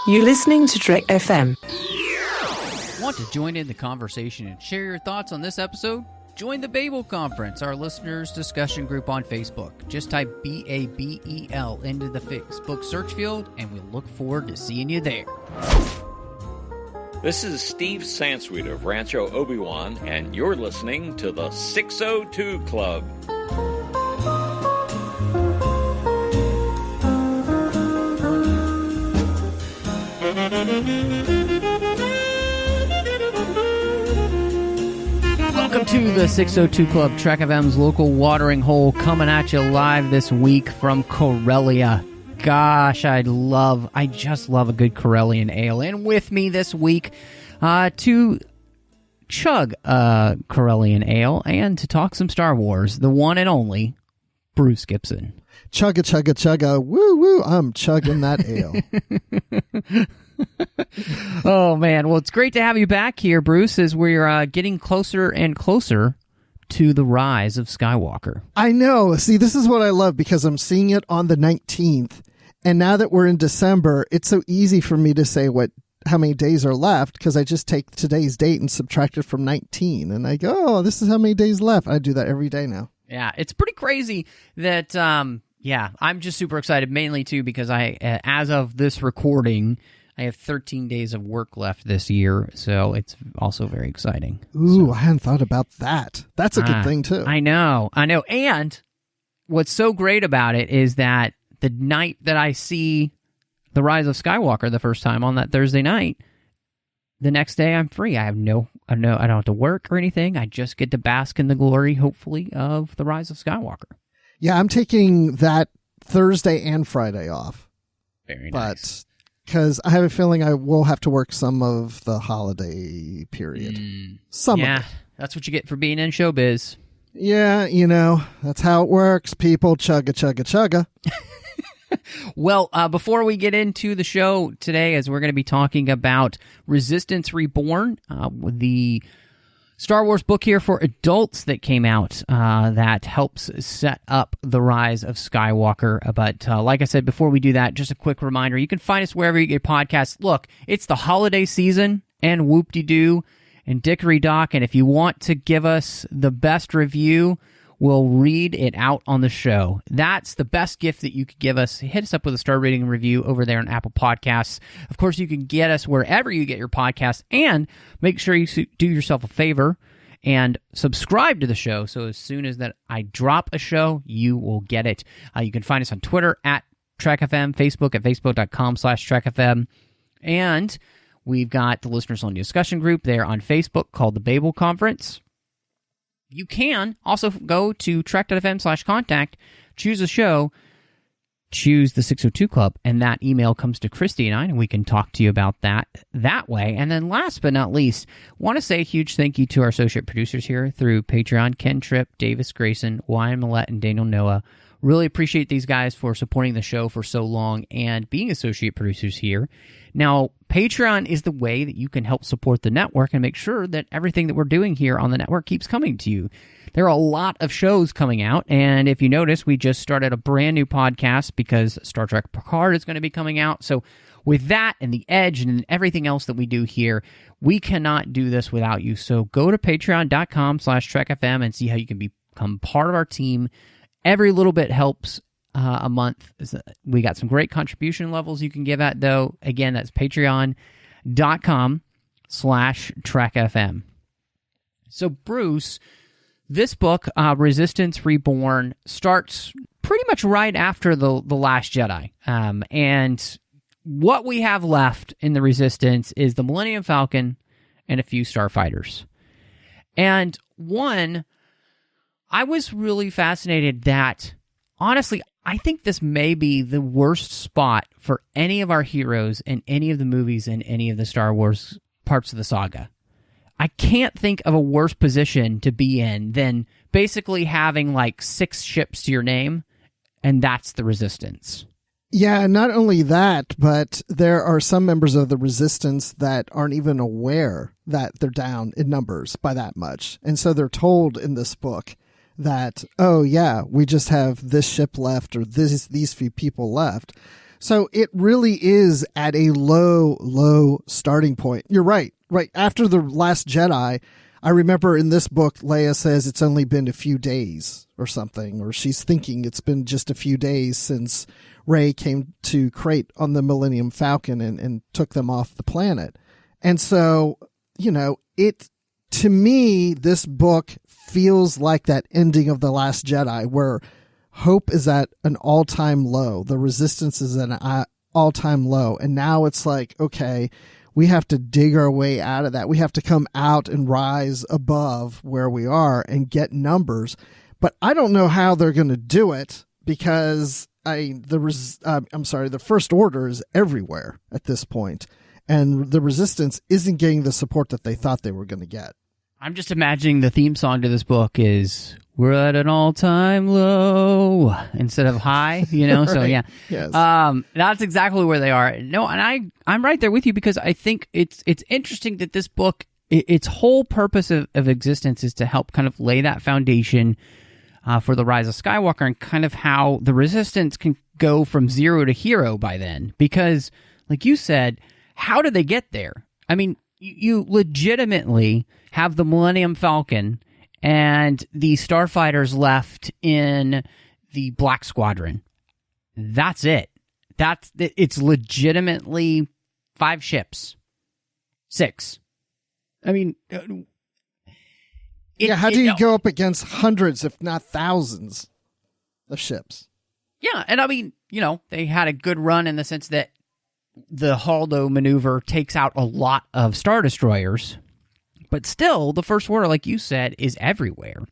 You're listening to Trek FM. Want to join in the conversation and share your thoughts on this episode? Join the Babel Conference, our listeners' discussion group on Facebook. Just type BABEL into the Facebook search field, and we'll look forward to seeing you there. This is Steve Sansweet of Rancho Obi-Wan, and you're listening to the 602 Club. Welcome to the 602 Club, Trek FM's local watering hole, coming at you live this week from Corellia. Gosh, I just love a good Corellian ale. And with me this week to chug Corellian ale and to talk some Star Wars, the one and only Bruce Gibson. Chugga, chugga, chugga, woo, woo, I'm chugging that ale. Oh, man. Well, it's great to have you back here, Bruce, as we're getting closer and closer to the Rise of Skywalker. I know. See, this is what I love, because I'm seeing it on the 19th, and now that we're in December, it's so easy for me to say how many days are left, because I just take today's date and subtract it from 19, and I go, oh, this is how many days left. I do that every day now. Yeah, it's pretty crazy that, I'm just super excited, mainly, too, because as of this recording, I have 13 days of work left this year, so it's also very exciting. Ooh, I hadn't thought about that. That's a good thing, too. I know. And what's so great about it is that the night that I see The Rise of Skywalker the first time on that Thursday night, the next day I'm free. I don't have to work or anything. I just get to bask in the glory, hopefully, of The Rise of Skywalker. Yeah, I'm taking that Thursday and Friday off. Very nice. Because I have a feeling I will have to work some of the holiday period. Some of it. That's what you get for being in showbiz. Yeah, that's how it works. People chugga, chugga, chugga. Well, before we get into the show today, as we're going to be talking about Resistance Reborn, the Star Wars book here for adults that came out that helps set up the Rise of Skywalker. But like I said, before we do that, just a quick reminder, you can find us wherever you get podcasts. Look, it's the holiday season, and whoop-de-doo and dickory-dock, and if you want to give us the best review, we'll read it out on the show. That's the best gift that you could give us. Hit us up with a star rating and review over there on Apple Podcasts. Of course, you can get us wherever you get your podcasts, and make sure you do yourself a favor and subscribe to the show, so as soon as that I drop a show, you will get it. You can find us on Twitter at TrekFM, Facebook at facebook.com/TrekFM, and we've got the Listeners Only discussion group there on Facebook called the Babel Conference. You can also go to trek.fm/contact, choose a show, choose the 602 Club, and that email comes to Christy and I, and we can talk to you about that way. And then last but not least, want to say a huge thank you to our associate producers here through Patreon, Ken Tripp, Davis Grayson, Wyan Millette, and Daniel Noah. Really appreciate these guys for supporting the show for so long and being associate producers here. Now, Patreon is the way that you can help support the network and make sure that everything that we're doing here on the network keeps coming to you. There are a lot of shows coming out, and if you notice, we just started a brand new podcast because Star Trek Picard is going to be coming out. So with that and The Edge and everything else that we do here, we cannot do this without you. So go to patreon.com/TrekFM and see how you can become part of our team. Every little bit helps a month. We got some great contribution levels you can give at, though. Again, that's patreon.com/TrekFM. So, Bruce, this book, Resistance Reborn, starts pretty much right after the Last Jedi. And what we have left in the Resistance is the Millennium Falcon and a few starfighters. And I was really fascinated that, honestly, I think this may be the worst spot for any of our heroes in any of the movies in any of the Star Wars parts of the saga. I can't think of a worse position to be in than basically having like 6 ships to your name, and that's the Resistance. Yeah, not only that, but there are some members of the Resistance that aren't even aware that they're down in numbers by that much. And so they're told in this book that, oh yeah, we just have this ship left or these few people left. So it really is at a low starting point. You're right. Right after The Last Jedi, I remember in this book, Leia says it's only been a few days or something, or she's thinking it's been just a few days since Rey came to Crate on the Millennium Falcon and took them off the planet. And so, to me, this book feels like that ending of The Last Jedi where hope is at an all-time low. The resistance is at an all-time low. And now it's like, okay, we have to dig our way out of that. We have to come out and rise above where we are and get numbers. But I don't know how they're going to do it because the First Order is everywhere at this point, and the Resistance isn't getting the support that they thought they were going to get. I'm just imagining the theme song to this book is "We're at an all-time low" instead of high, right. So yeah, yes. That's exactly where they are. No, and I'm right there with you because I think it's interesting that this book, its whole purpose of existence is to help kind of lay that foundation for the Rise of Skywalker and kind of how the Resistance can go from zero to hero by then. Because, like you said, how did they get there? I mean, you legitimately have the Millennium Falcon and the Starfighters left in the Black Squadron. That's it. It's legitimately 5 ships. 6. I mean... how do you go up against hundreds, if not thousands, of ships? Yeah, and I mean, they had a good run in the sense that the Holdo maneuver takes out a lot of Star Destroyers, but still, the First Order, like you said, is everywhere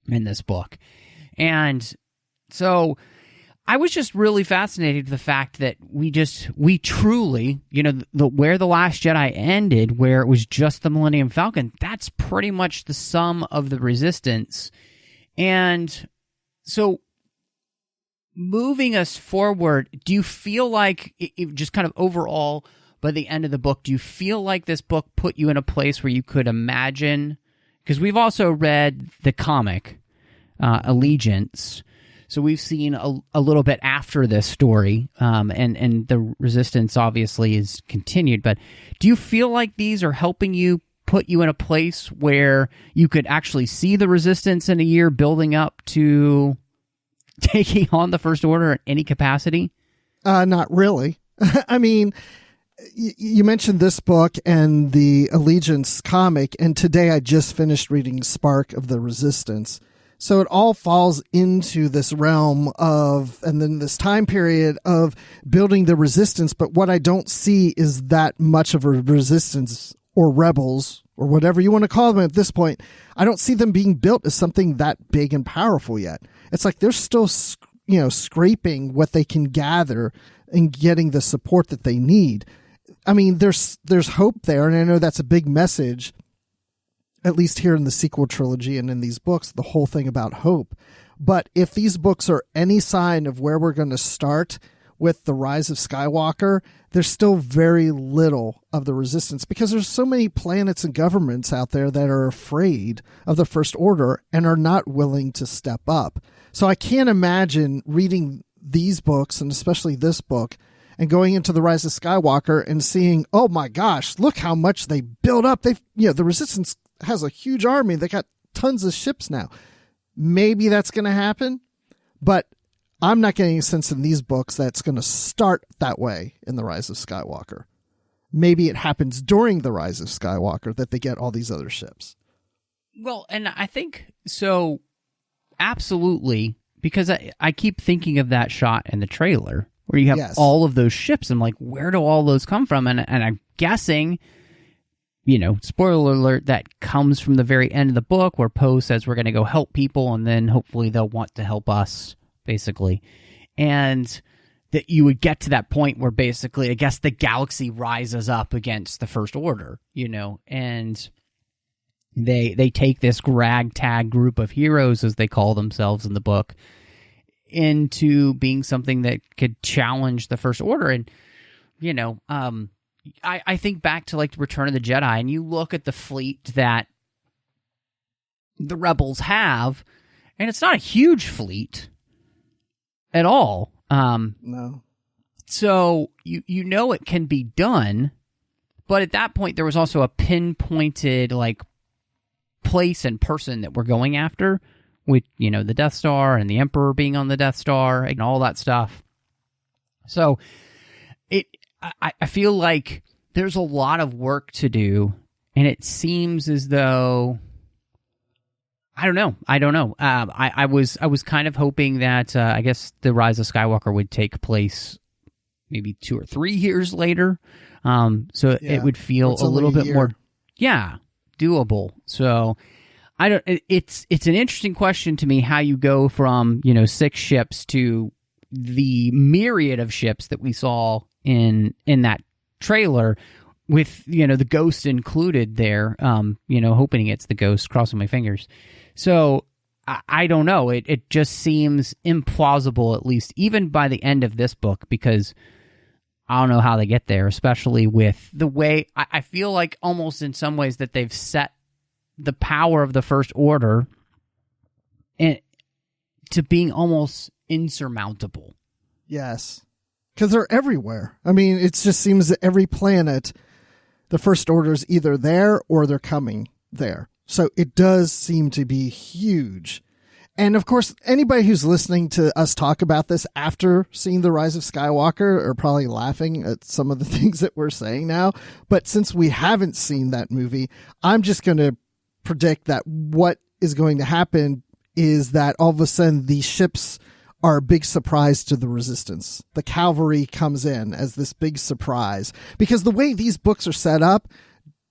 in this book. And so I was just really fascinated with the fact that we truly, where The Last Jedi ended, where it was just the Millennium Falcon, that's pretty much the sum of the Resistance. And so moving us forward, do you feel like, just kind of overall, by the end of the book, do you feel like this book put you in a place where you could imagine, because we've also read the comic, Allegiance, so we've seen a little bit after this story, and the Resistance obviously is continued, but do you feel like these are helping you put you in a place where you could actually see the Resistance in a year building up to taking on the First Order in any capacity? Not really. I mean, you mentioned this book and the Allegiance comic, and today I just finished reading Spark of the Resistance. So it all falls into this realm of, and then this time period of building the Resistance. But what I don't see is that much of a Resistance or rebels or whatever you want to call them at this point. I don't see them being built as something that big and powerful yet. It's like they're still, scraping what they can gather and getting the support that they need. I mean, there's hope there. And I know that's a big message, at least here in the sequel trilogy and in these books, the whole thing about hope. But if these books are any sign of where we're going to start with the Rise of Skywalker, there's still very little of the Resistance because there's so many planets and governments out there that are afraid of the First Order and are not willing to step up. So I can't imagine reading these books, and especially this book, and going into the Rise of Skywalker and seeing, oh my gosh, look how much they build up. The Resistance has a huge army. They got tons of ships now. Maybe that's going to happen, but I'm not getting a sense in these books that's going to start that way in the Rise of Skywalker. Maybe it happens during the Rise of Skywalker that they get all these other ships. Well, and I think so, absolutely, because I keep thinking of that shot in the trailer where you have all of those ships. I'm like, where do all those come from? And I'm guessing, spoiler alert, that comes from the very end of the book where Poe says we're going to go help people, and then hopefully they'll want to help us, basically. And that you would get to that point where basically, I guess, the galaxy rises up against the First Order, and they take this ragtag group of heroes, as they call themselves in the book, into being something that could challenge the First Order. And, I think back to like Return of the Jedi, and you look at the fleet that the rebels have, and it's not a huge fleet at all. No. So you know it can be done, but at that point there was also a pinpointed like place and person that we're going after, with the Death Star and the Emperor being on the Death Star and all that stuff. So I feel like there's a lot of work to do, and it seems as though I don't know. I was kind of hoping that I guess the Rise of Skywalker would take place maybe 2 or 3 years later, so it would feel a little bit more, doable. So I don't. It's an interesting question to me how you go from 6 ships to the myriad of ships that we saw in that trailer, with the Ghost included there. Hoping it's the Ghost, crossing my fingers. So I don't know. It just seems implausible, at least even by the end of this book, because I don't know how they get there, especially with the way I feel like almost in some ways that they've set the power of the First Order to being almost insurmountable. Yes, because they're everywhere. I mean, it just seems that every planet, the First Order is either there or they're coming there. So it does seem to be huge. And of course, anybody who's listening to us talk about this after seeing The Rise of Skywalker are probably laughing at some of the things that we're saying now. But since we haven't seen that movie, I'm just going to predict that what is going to happen is that all of a sudden these ships are a big surprise to the Resistance. The cavalry comes in as this big surprise, because the way these books are set up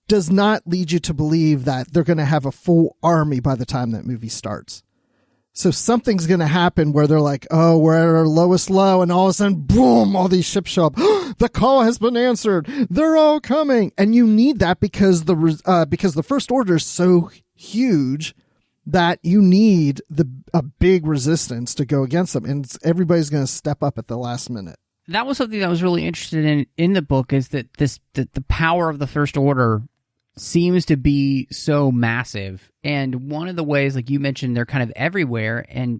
does not lead you to believe that they're going to have a full army by the time that movie starts. So something's going to happen where they're like, oh, we're at our lowest low, and all of a sudden, boom, all these ships show up. The call has been answered. They're all coming. And you need that because the First Order is so huge that you need a big resistance to go against them. And everybody's going to step up at the last minute. That was something that I was really interested in the book, is that the power of the First Order seems to be so massive. And one of the ways, like you mentioned, they're kind of everywhere. And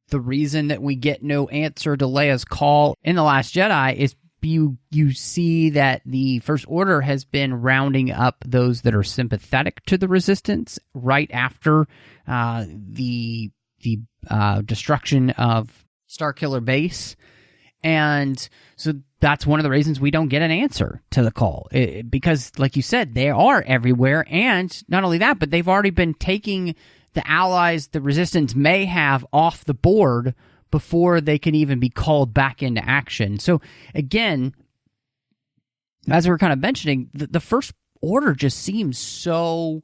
the reason that we get no answer to Leia's call in The Last Jedi is you see that the First Order has been rounding up those that are sympathetic to the Resistance right after the destruction of Starkiller Base. And so that's one of the reasons we don't get an answer to the call, because, like you said, they are everywhere. And not only that, but they've already been taking the allies the Resistance may have off the board before they can even be called back into action. So again, as we're kind of mentioning, the First Order just seems so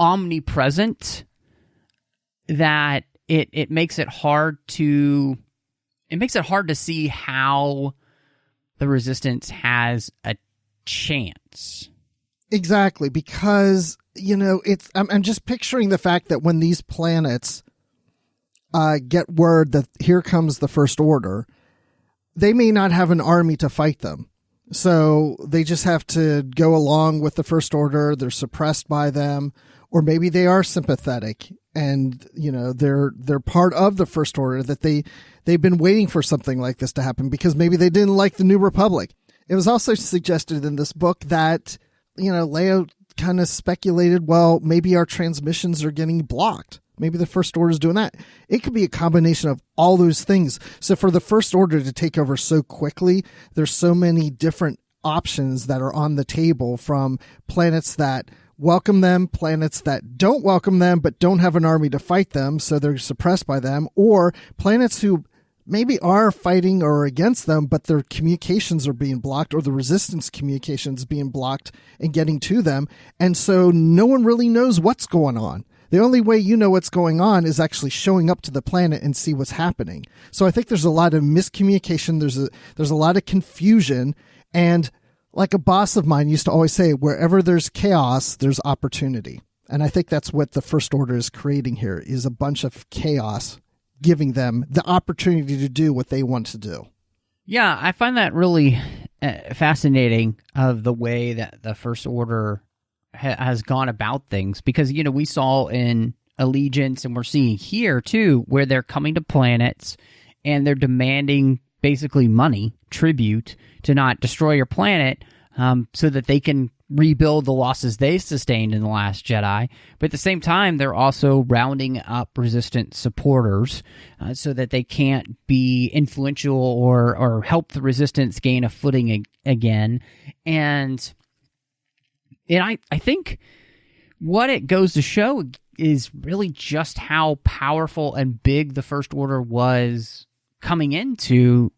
omnipresent that it makes it hard to see how the Resistance has a chance. Exactly, because I'm just picturing the fact that when these planets get word that here comes the First Order, they may not have an army to fight them. So they just have to go along with the First Order. They're suppressed by them, or maybe they are sympathetic and they're part of the First Order, that they've been waiting for something like this to happen because maybe they didn't like the New Republic. It was also suggested in this book that Leia kind of speculated, well, maybe our transmissions are getting blocked. Maybe the First Order is doing that. It could be a combination of all those things. So for the First Order to take over so quickly, there's so many different options that are on the table, from planets that welcome them, planets that don't welcome them but don't have an army to fight them, so they're suppressed by them, or planets who maybe are fighting or against them, but their communications are being blocked, or the Resistance communications being blocked and getting to them. And so no one really knows what's going on. The only way you know what's going on is actually showing up to the planet and see what's happening. So I think there's a lot of miscommunication. There's a lot of confusion. And like a boss of mine used to always say, wherever there's chaos, there's opportunity. And I think that's what the First Order is creating here, is a bunch of chaos, giving them the opportunity to do what they want to do. Yeah, I find that really fascinating, of the way that the First Order has gone about things, because we saw in Allegiance, and we're seeing here too, where they're coming to planets and they're demanding basically money, tribute, to not destroy your planet, so that they can rebuild the losses they sustained in The Last Jedi. But at the same time, they're also rounding up Resistance supporters so that they can't be influential or help the Resistance gain a footing again. And I think what it goes to show is really just how powerful and big the First Order was coming into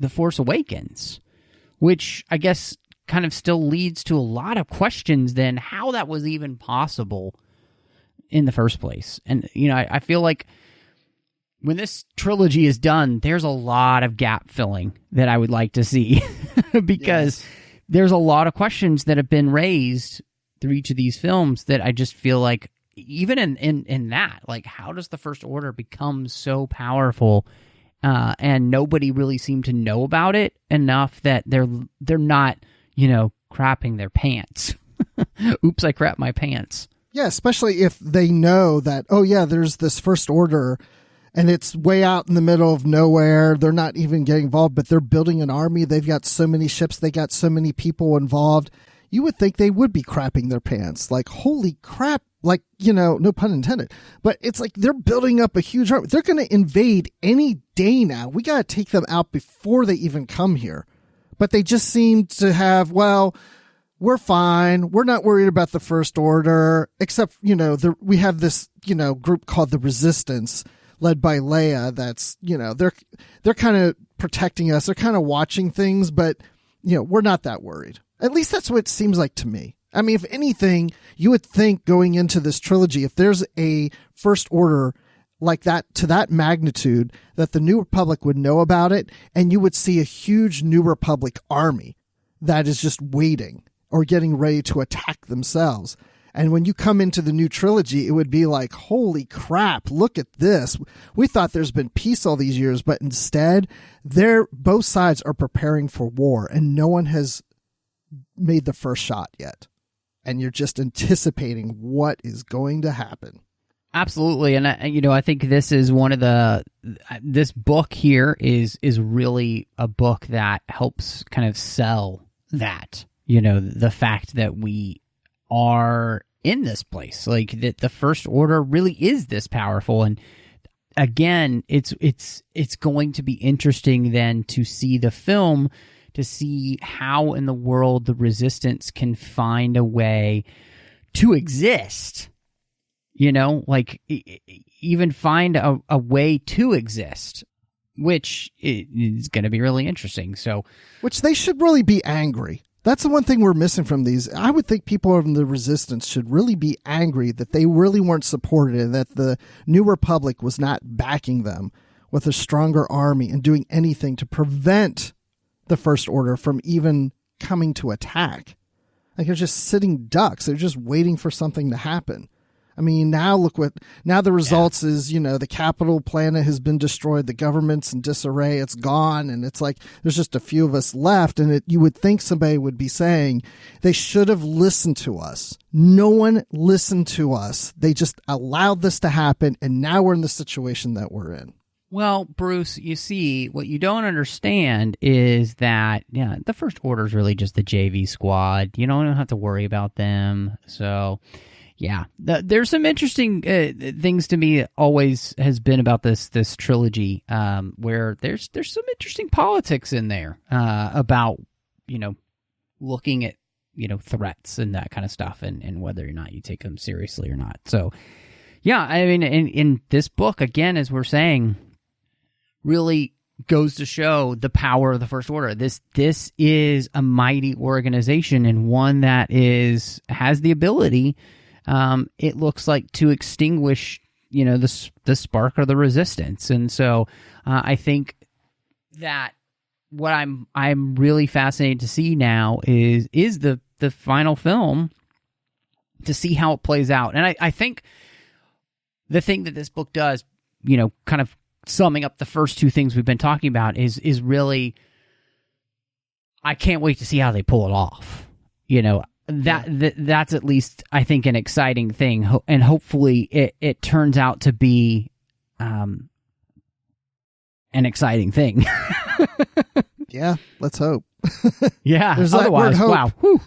The Force Awakens, which I guess kind of still leads to a lot of questions then how that was even possible in the first place. And, I feel like when this trilogy is done, there's a lot of gap filling that I would like to see because there's a lot of questions that have been raised through each of these films that I just feel like even in that, like, how does the First Order become so powerful and nobody really seemed to know about it enough that they're not, crapping their pants. Oops, I crapped my pants. Yeah, especially if they know that, oh yeah, there's this First Order and it's way out in the middle of nowhere. They're not even getting involved, but they're building an army. They've got so many ships. They got so many people involved. You would think they would be crapping their pants. Like, holy crap. Like, no pun intended. But it's like they're building up a huge army. They're going to invade any day now. We got to take them out before they even come here. But they just seem to have, well, we're fine. We're not worried about the First Order, except, we have this, group called the Resistance, led by Leia. That's, they're kind of protecting us. They're kind of watching things, but, we're not that worried. At least that's what it seems like to me. I mean, if anything, you would think going into this trilogy, if there's a First Order like that, to that magnitude, that the New Republic would know about it, and you would see a huge New Republic army that is just waiting or getting ready to attack themselves. And when you come into the new trilogy, it would be like, holy crap, look at this. We thought there's been peace all these years, but instead, both sides are preparing for war, and no one has made the first shot yet. And you're just anticipating what is going to happen. Absolutely. And, I think this is this book here is really a book that helps kind of sell that, the fact that we are in this place, like that the First Order really is this powerful. And again, it's going to be interesting then to see the film, to see how in the world the Resistance can find a way to exist. Even find a way to exist, which is going to be really interesting. So, which they should really be angry. That's the one thing we're missing from these. I would think people in the Resistance should really be angry that they really weren't supported and that the New Republic was not backing them with a stronger army and doing anything to prevent the First Order from even coming to attack. Like, they're just sitting ducks. They're just waiting for something to happen. I mean, now the results is, the capital planet has been destroyed. The government's in disarray. It's gone. And it's like, there's just a few of us left. And you would think somebody would be saying they should have listened to us. No one listened to us. They just allowed this to happen. And now we're in the situation that we're in. Well, Bruce, you see, what you don't understand is that, the First Order is really just the JV squad. You don't have to worry about them. So, yeah, there's some interesting things to me always has been about this trilogy, where there's some interesting politics in there about, looking at, threats and that kind of stuff and whether or not you take them seriously or not. So, yeah, I mean, in this book, again, as we're saying, really goes to show the power of the First Order. This is a mighty organization and one that has the ability, it looks like, to extinguish, the spark of the Resistance. And so I think that what I'm really fascinated to see now is the final film, to see how it plays out. And I think the thing that this book does, kind of summing up the first two things we've been talking about, is really, I can't wait to see how they pull it off. That's at least, I think, an exciting thing, and hopefully it turns out to be an exciting thing. Yeah, let's hope. Yeah, There's that word, otherwise, hope. wow. Whew.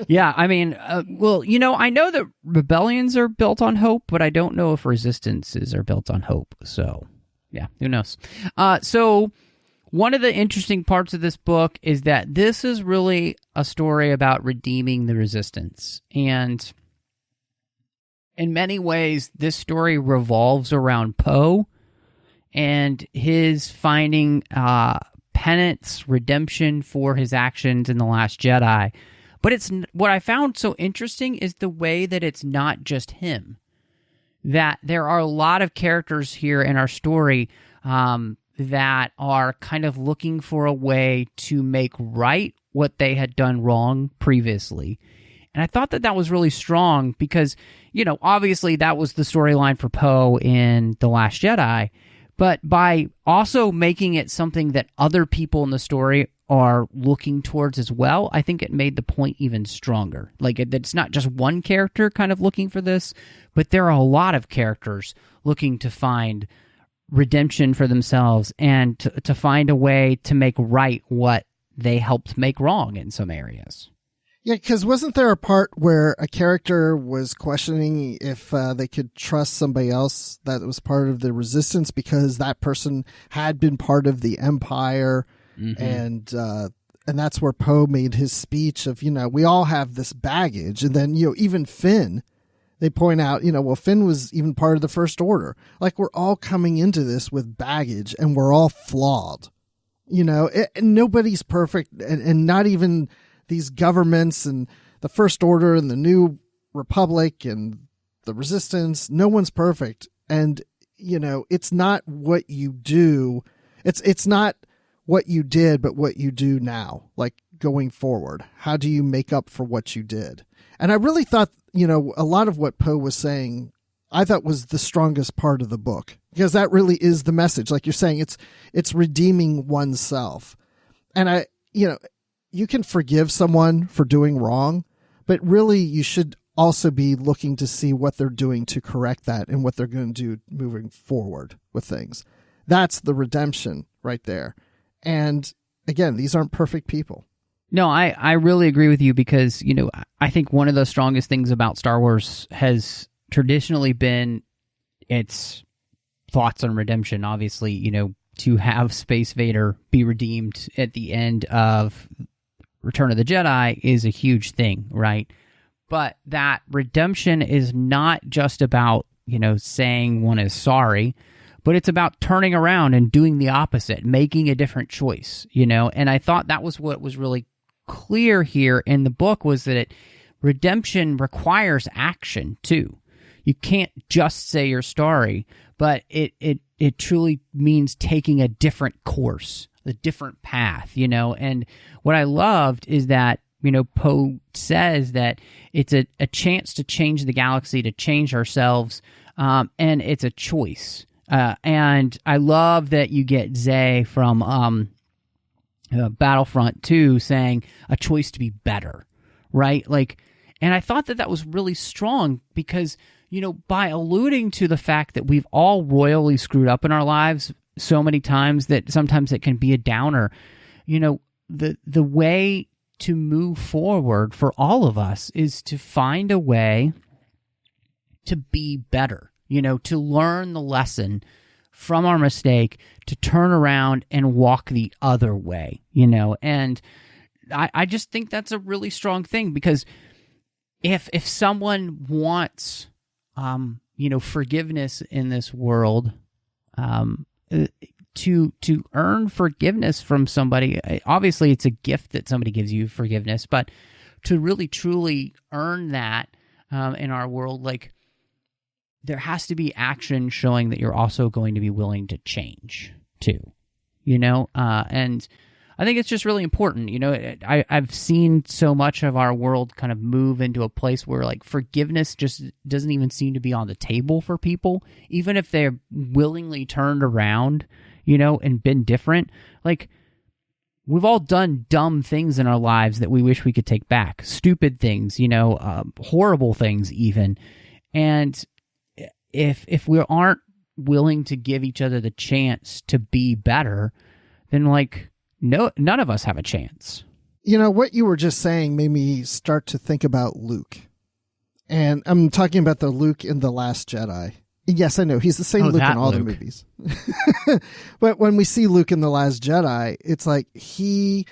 Yeah, I mean, well, I know that rebellions are built on hope, but I don't know if resistances are built on hope. So, yeah, who knows? So, one of the interesting parts of this book is that this is really a story about redeeming the resistance. And in many ways, this story revolves around Poe and his finding penance, redemption for his actions in The Last Jedi. But it's what I found so interesting is the way that it's not just him. That there are a lot of characters here in our story that are kind of looking for a way to make right what they had done wrong previously. And I thought that was really strong because, obviously that was the storyline for Poe in The Last Jedi. But by also making it something that other people in the story are looking towards as well, I think it made the point even stronger. Like, it's not just one character kind of looking for this, but there are a lot of characters looking to find redemption for themselves and to find a way to make right what they helped make wrong in some areas. Yeah, because wasn't there a part where a character was questioning if they could trust somebody else that was part of the resistance because that person had been part of the Empire? Mm-hmm. And that's where Poe made his speech of, we all have this baggage. And then, even Finn, they point out, well, Finn was even part of the First Order. Like, we're all coming into this with baggage and we're all flawed. Nobody's perfect, and not even these governments and the First Order and the New Republic and the Resistance. No one's perfect. And, it's not what you do. It's not what you did, but what you do now, like going forward. How do you make up for what you did? And I really thought, a lot of what Poe was saying, I thought was the strongest part of the book, because that really is the message. Like you're saying, it's redeeming oneself. And you can forgive someone for doing wrong, but really you should also be looking to see what they're doing to correct that and what they're going to do moving forward with things. That's the redemption right there. And again, these aren't perfect people. No, I really agree with you because, I think one of the strongest things about Star Wars has traditionally been its thoughts on redemption. Obviously, to have Space Vader be redeemed at the end of Return of the Jedi is a huge thing, right? But that redemption is not just about, saying one is sorry, but it's about turning around and doing the opposite, making a different choice, And I thought that was what was really clear here in the book, was that redemption requires action too. You can't just say you're sorry, but it truly means taking a different course, a different path, And what I loved is that, Poe says that it's a chance to change the galaxy, to change ourselves, and it's a choice. And I love that you get Zay from Battlefront 2 saying a choice to be better, right? And I thought that was really strong because, by alluding to the fact that we've all royally screwed up in our lives so many times that sometimes it can be a downer, the way to move forward for all of us is to find a way to be better, to learn the lesson from our mistake, to turn around and walk the other way, and I just think that's a really strong thing, because if someone wants, forgiveness in this world, to earn forgiveness from somebody, obviously it's a gift that somebody gives you, forgiveness, but to really truly earn that in our world, there has to be action showing that you're also going to be willing to change too, and I think it's just really important. I've seen so much of our world kind of move into a place where forgiveness just doesn't even seem to be on the table for people, even if they're willingly turned around, and been different. We've all done dumb things in our lives that we wish we could take back, stupid things, horrible things even. And if we aren't willing to give each other the chance to be better, then none of us have a chance. What you were just saying made me start to think about Luke. And I'm talking about the Luke in The Last Jedi. Yes, I know. He's the same Luke in all the movies. But when we see Luke in The Last Jedi, it's like he's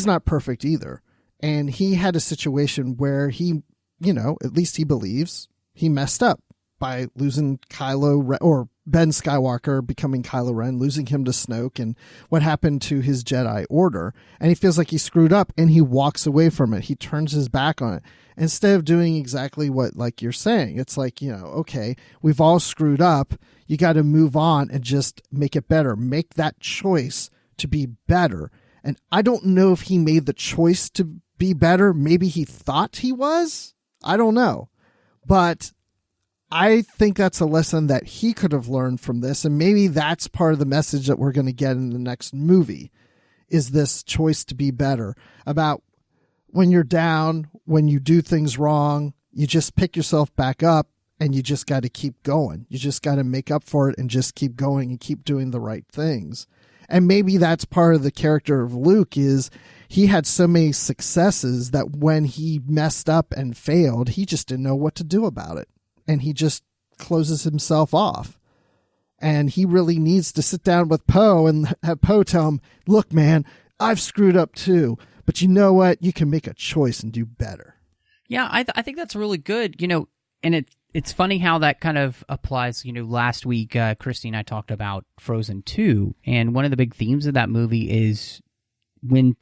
not perfect either. And he had a situation where he, at least he believes he messed up by losing or Ben Skywalker becoming Kylo Ren, losing him to Snoke, and what happened to his Jedi Order. And he feels like he screwed up, and he walks away from it. He turns his back on it. Instead of doing exactly what, like you're saying, it's like, okay, we've all screwed up. You got to move on and just make it better. Make that choice to be better. And I don't know if he made the choice to be better. Maybe he thought he was. I don't know. But I think that's a lesson that he could have learned from this. And maybe that's part of the message that we're going to get in the next movie, is this choice to be better. About when you're down, when you do things wrong, you just pick yourself back up and you just got to keep going. You just got to make up for it and just keep going and keep doing the right things. And maybe that's part of the character of Luke, is he had so many successes that when he messed up and failed, he just didn't know what to do about it. And he just closes himself off. And he really needs to sit down with Poe and have Poe tell him, look, man, I've screwed up too. But you know what? You can make a choice and do better. Yeah, I think that's really good. And it's funny how that kind of applies. Last week, Christy and I talked about Frozen 2. And one of the big themes of that movie is when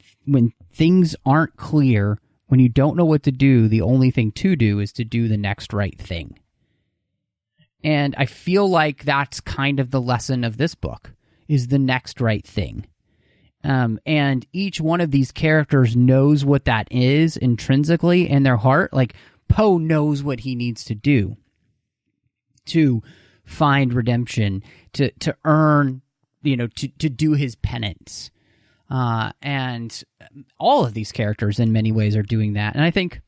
things aren't clear, when you don't know what to do, the only thing to do is to do the next right thing. And I feel like that's kind of the lesson of this book, is the next right thing. And each one of these characters knows what that is intrinsically in their heart. Like Poe knows what he needs to do to find redemption, to earn, to do his penance. And all of these characters in many ways are doing that. And I think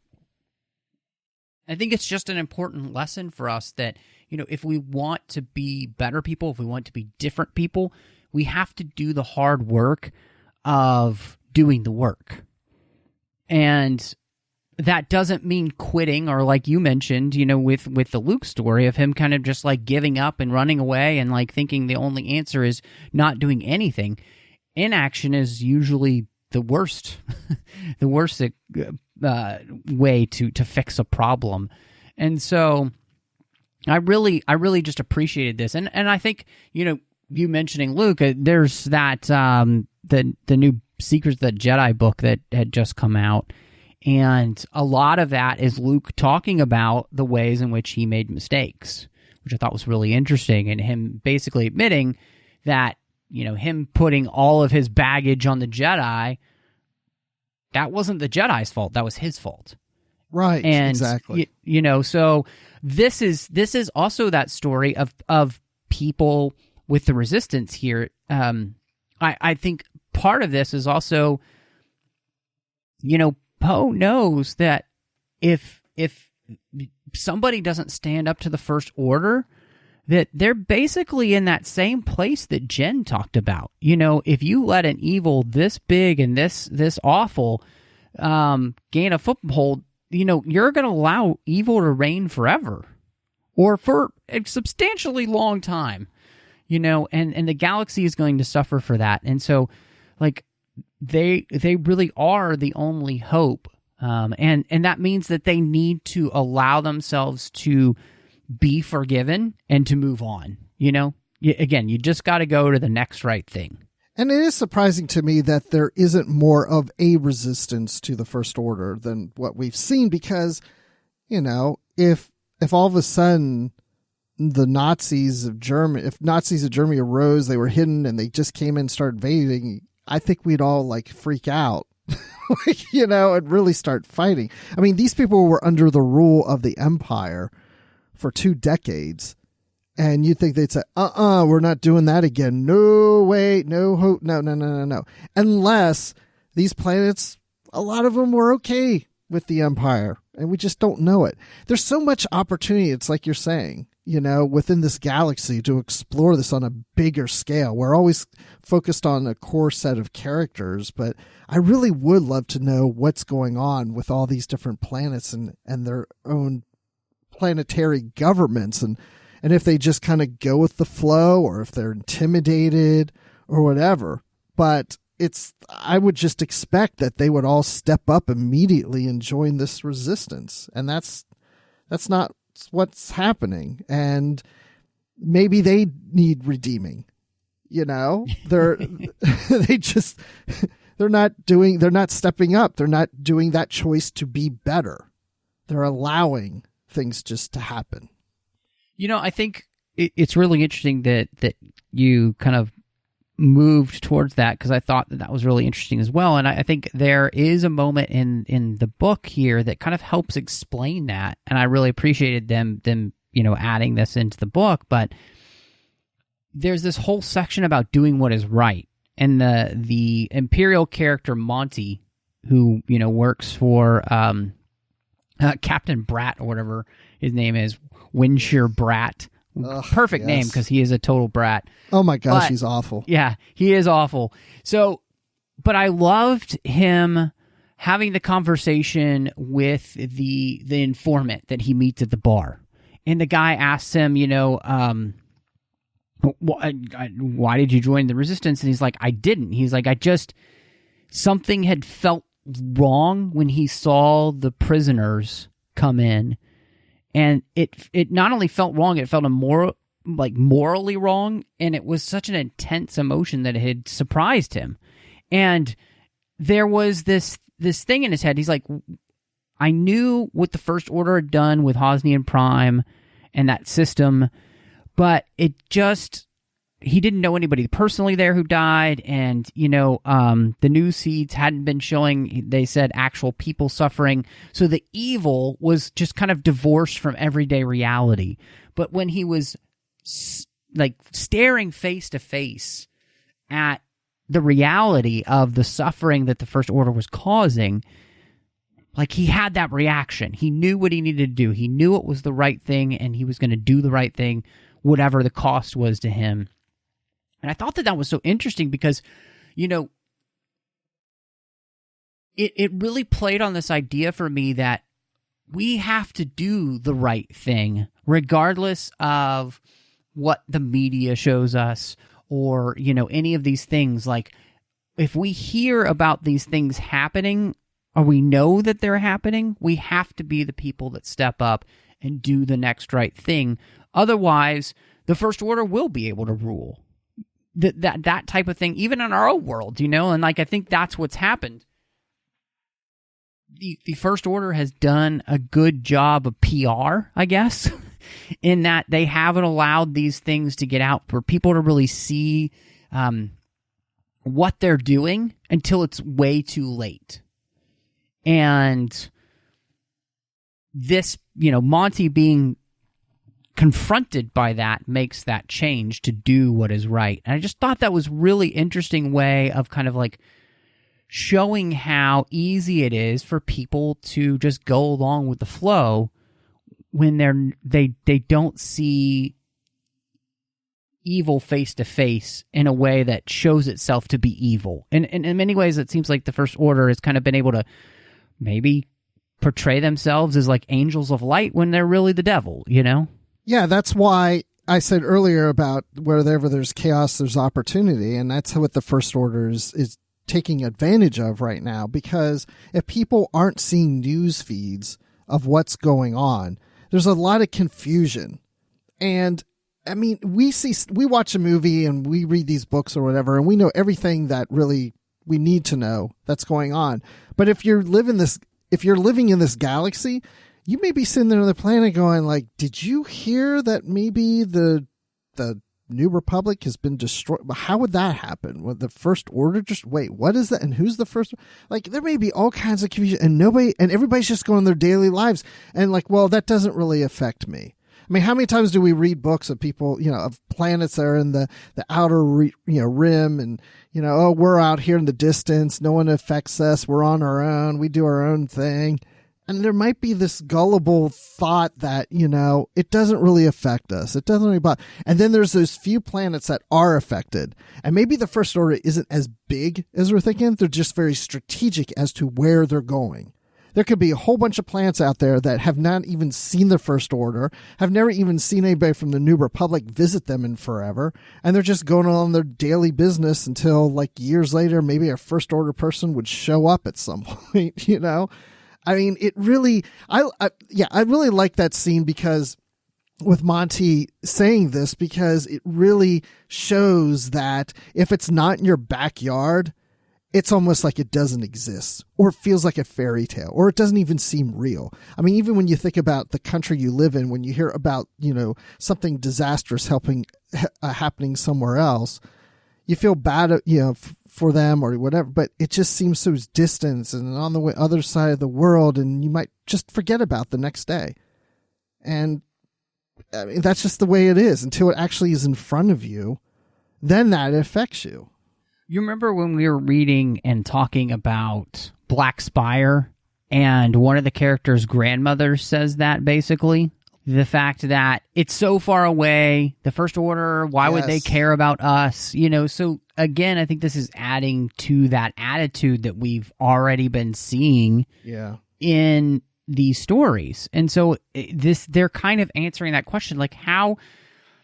it's just an important lesson for us that, if we want to be better people, if we want to be different people, we have to do the hard work of doing the work. And that doesn't mean quitting, or like you mentioned, with the Luke story of him kind of just like giving up and running away and like thinking the only answer is not doing anything. Inaction is usually the worst, the worst way to fix a problem. And so I really just appreciated this. And I think, you mentioning Luke, there's that, the new Secrets of the Jedi book that had just come out. And a lot of that is Luke talking about the ways in which he made mistakes, which I thought was really interesting. And him basically admitting that, him putting all of his baggage on the Jedi, that wasn't the Jedi's fault. That was his fault. Right. And, exactly. So this is also that story of people with the Resistance here. I think part of this is also, Poe knows that if somebody doesn't stand up to the First Order, that they're basically in that same place that Jen talked about. If you let an evil this big and this awful gain a foothold, you're going to allow evil to reign forever, or for a substantially long time. And the galaxy is going to suffer for that. And so, like, they really are the only hope. And that means that they need to allow themselves to be forgiven and to move on. Again, you just got to go to the next right thing. And it is surprising to me that there isn't more of a resistance to the First Order than what we've seen, because, if all of a sudden the Nazis of Germany, if Nazis of Germany arose, they were hidden and they just came in and started invading, I think we'd all like freak out, and really start fighting. I mean, these people were under the rule of the Empire for 2 decades. And you think they'd say, we're not doing that again. No way, no hope, no. Unless these planets, a lot of them were okay with the Empire, and we just don't know it. There's so much opportunity, it's like you're saying. within this galaxy to explore this on a bigger scale. We're always focused on a core set of characters, but I really would love to know what's going on with all these different planets and their own planetary governments, and if they just kind of go with the flow or if they're intimidated or whatever. But I would just expect that they would all step up immediately and join this resistance. And that's not what's happening. And maybe they need redeeming, they're they're not stepping up. They're not doing that choice to be better. They're allowing things just to happen. I think it's really interesting that you kind of moved towards that, because I thought that was really interesting as well. And I think there is a moment in the book here that kind of helps explain that. And I really appreciated them adding this into the book. But there's this whole section about doing what is right. And the Imperial character Monty, who, works for Captain Brat or whatever his name is, Winshire Brat. Perfect name, because he is a total brat. Oh my gosh, he's awful. Yeah, he is awful. So, but I loved him having the conversation with the informant that he meets at the bar. And the guy asks him, why did you join the Resistance? And he's like, I didn't. He's like, something had felt wrong when he saw the prisoners come in. And it not only felt wrong, it felt morally wrong, and it was such an intense emotion that it had surprised him. And there was this thing in his head. He's like, I knew what the First Order had done with Hosnian Prime and that system, but he didn't know anybody personally there who died, and the news feeds hadn't been showing, they said, actual people suffering. So the evil was just kind of divorced from everyday reality. But when he was staring face to face at the reality of the suffering that the First Order was causing, he had that reaction. He knew what he needed to do. He knew it was the right thing, and he was going to do the right thing, whatever the cost was to him. And I thought that was so interesting because, it really played on this idea for me that we have to do the right thing, regardless of what the media shows us or, any of these things. Like, if we hear about these things happening, or we know that they're happening, we have to be the people that step up and do the next right thing. Otherwise, the First Order will be able to rule. That type of thing, even in our own world, and I think that's what's happened. The First Order has done a good job of PR, I guess, in that they haven't allowed these things to get out for people to really see what they're doing until it's way too late. And this, Monty being confronted by that makes that change to do what is right. And I just thought that was really interesting way of kind of showing how easy it is for people to just go along with the flow when they don't see evil face to face in a way that shows itself to be evil. And in many ways, it seems like the First Order has kind of been able to maybe portray themselves as angels of light when they're really the devil, Yeah, that's why I said earlier about wherever there's chaos, there's opportunity. And that's what the First Order is taking advantage of right now. Because if people aren't seeing news feeds of what's going on, there's a lot of confusion. And I mean, we watch a movie and we read these books or whatever, and we know everything that really we need to know that's going on. But if you're living in this galaxy, you may be sitting there on the planet going did you hear that maybe the New Republic has been destroyed? How would that happen? Would the First Order what is that? And who's the first? There may be all kinds of confusion, and everybody's just going their daily lives. And well, that doesn't really affect me. I mean, how many times do we read books of people, of planets that are in the outer, rim, and, we're out here in the distance. No one affects us. We're on our own. We do our own thing. And there might be this gullible thought that, it doesn't really affect us. It doesn't really bother. And then there's those few planets that are affected. And maybe the First Order isn't as big as we're thinking. They're just very strategic as to where they're going. There could be a whole bunch of planets out there that have not even seen the First Order, have never even seen anybody from the New Republic visit them in forever, and they're just going on their daily business until, like, years later, maybe a First Order person would show up at some point, I mean, it really, I really like that scene because with Monty saying this, because it really shows that if it's not in your backyard, it's almost like it doesn't exist, or it feels like a fairy tale, or it doesn't even seem real. I mean, even when you think about the country you live in, when you hear about, something disastrous happening somewhere else, you feel bad, for them or whatever, but it just seems so distant and on the other side of the world, and you might just forget about the next day. And I mean, that's just the way it is until it actually is in front of you. Then that affects you. You remember when we were reading and talking about Black Spire, and one of the characters' grandmother says that, basically? The fact that it's so far away, the First Order, why would they care about us? So again, I think this is adding to that attitude that we've already been seeing in these stories. And so they're kind of answering that question, like how...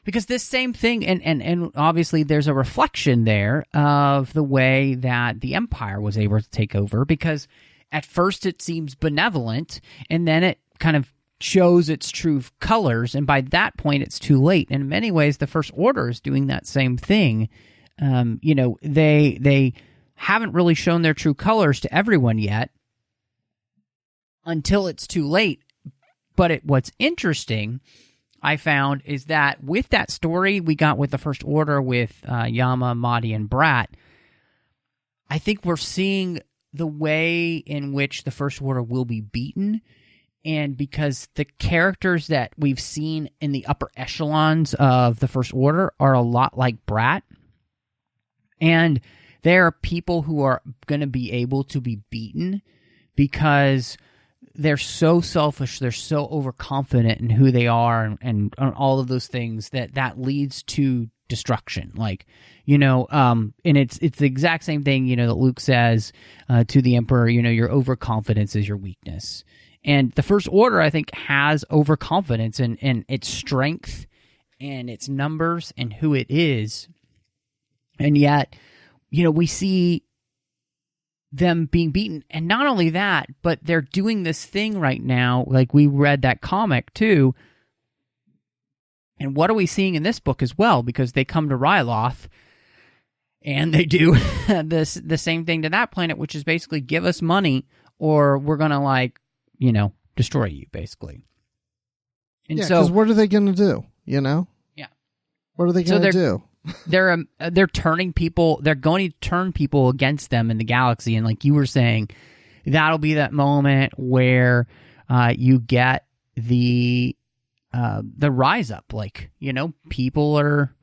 Because this same thing, and obviously there's a reflection there of the way that the Empire was able to take over, because at first it seems benevolent, and then it kind of shows its true colors, and by that point it's too late. And in many ways, the First Order is doing that same thing. They haven't really shown their true colors to everyone yet until it's too late. But what's interesting, I found, is that with that story we got with the First Order with Yama, Mahdi, and Brat, I think we're seeing the way in which the First Order will be beaten. And because the characters that we've seen in the upper echelons of the First Order are a lot like Brat, and there are people who are going to be able to be beaten because they're so selfish, they're so overconfident in who they are, and all of those things that leads to destruction. And it's the exact same thing, that Luke says to the Emperor, your overconfidence is your weakness. And the First Order, I think, has overconfidence in its strength and its numbers and who it is. And yet, we see them being beaten. And not only that, but they're doing this thing right now, like we read that comic too. And what are we seeing in this book as well? Because they come to Ryloth and they do the same thing to that planet, which is basically give us money or we're going to destroy you, basically. And so, because what are they going to do? Yeah. What are they going to do? They're turning people. They're going to turn people against them in the galaxy, and like you were saying, that'll be that moment where you get the rise up. People are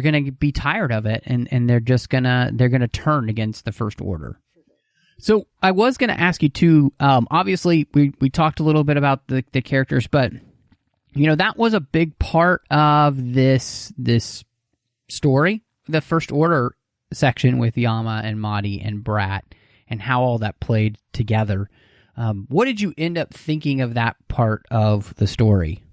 going to be tired of it, and they're gonna turn against the First Order. So I was going to ask you too. Obviously, we talked a little bit about the characters, but that was a big part of this story, the First Order section with Yama and Mahdi and Brat, and how all that played together. What did you end up thinking of that part of the story?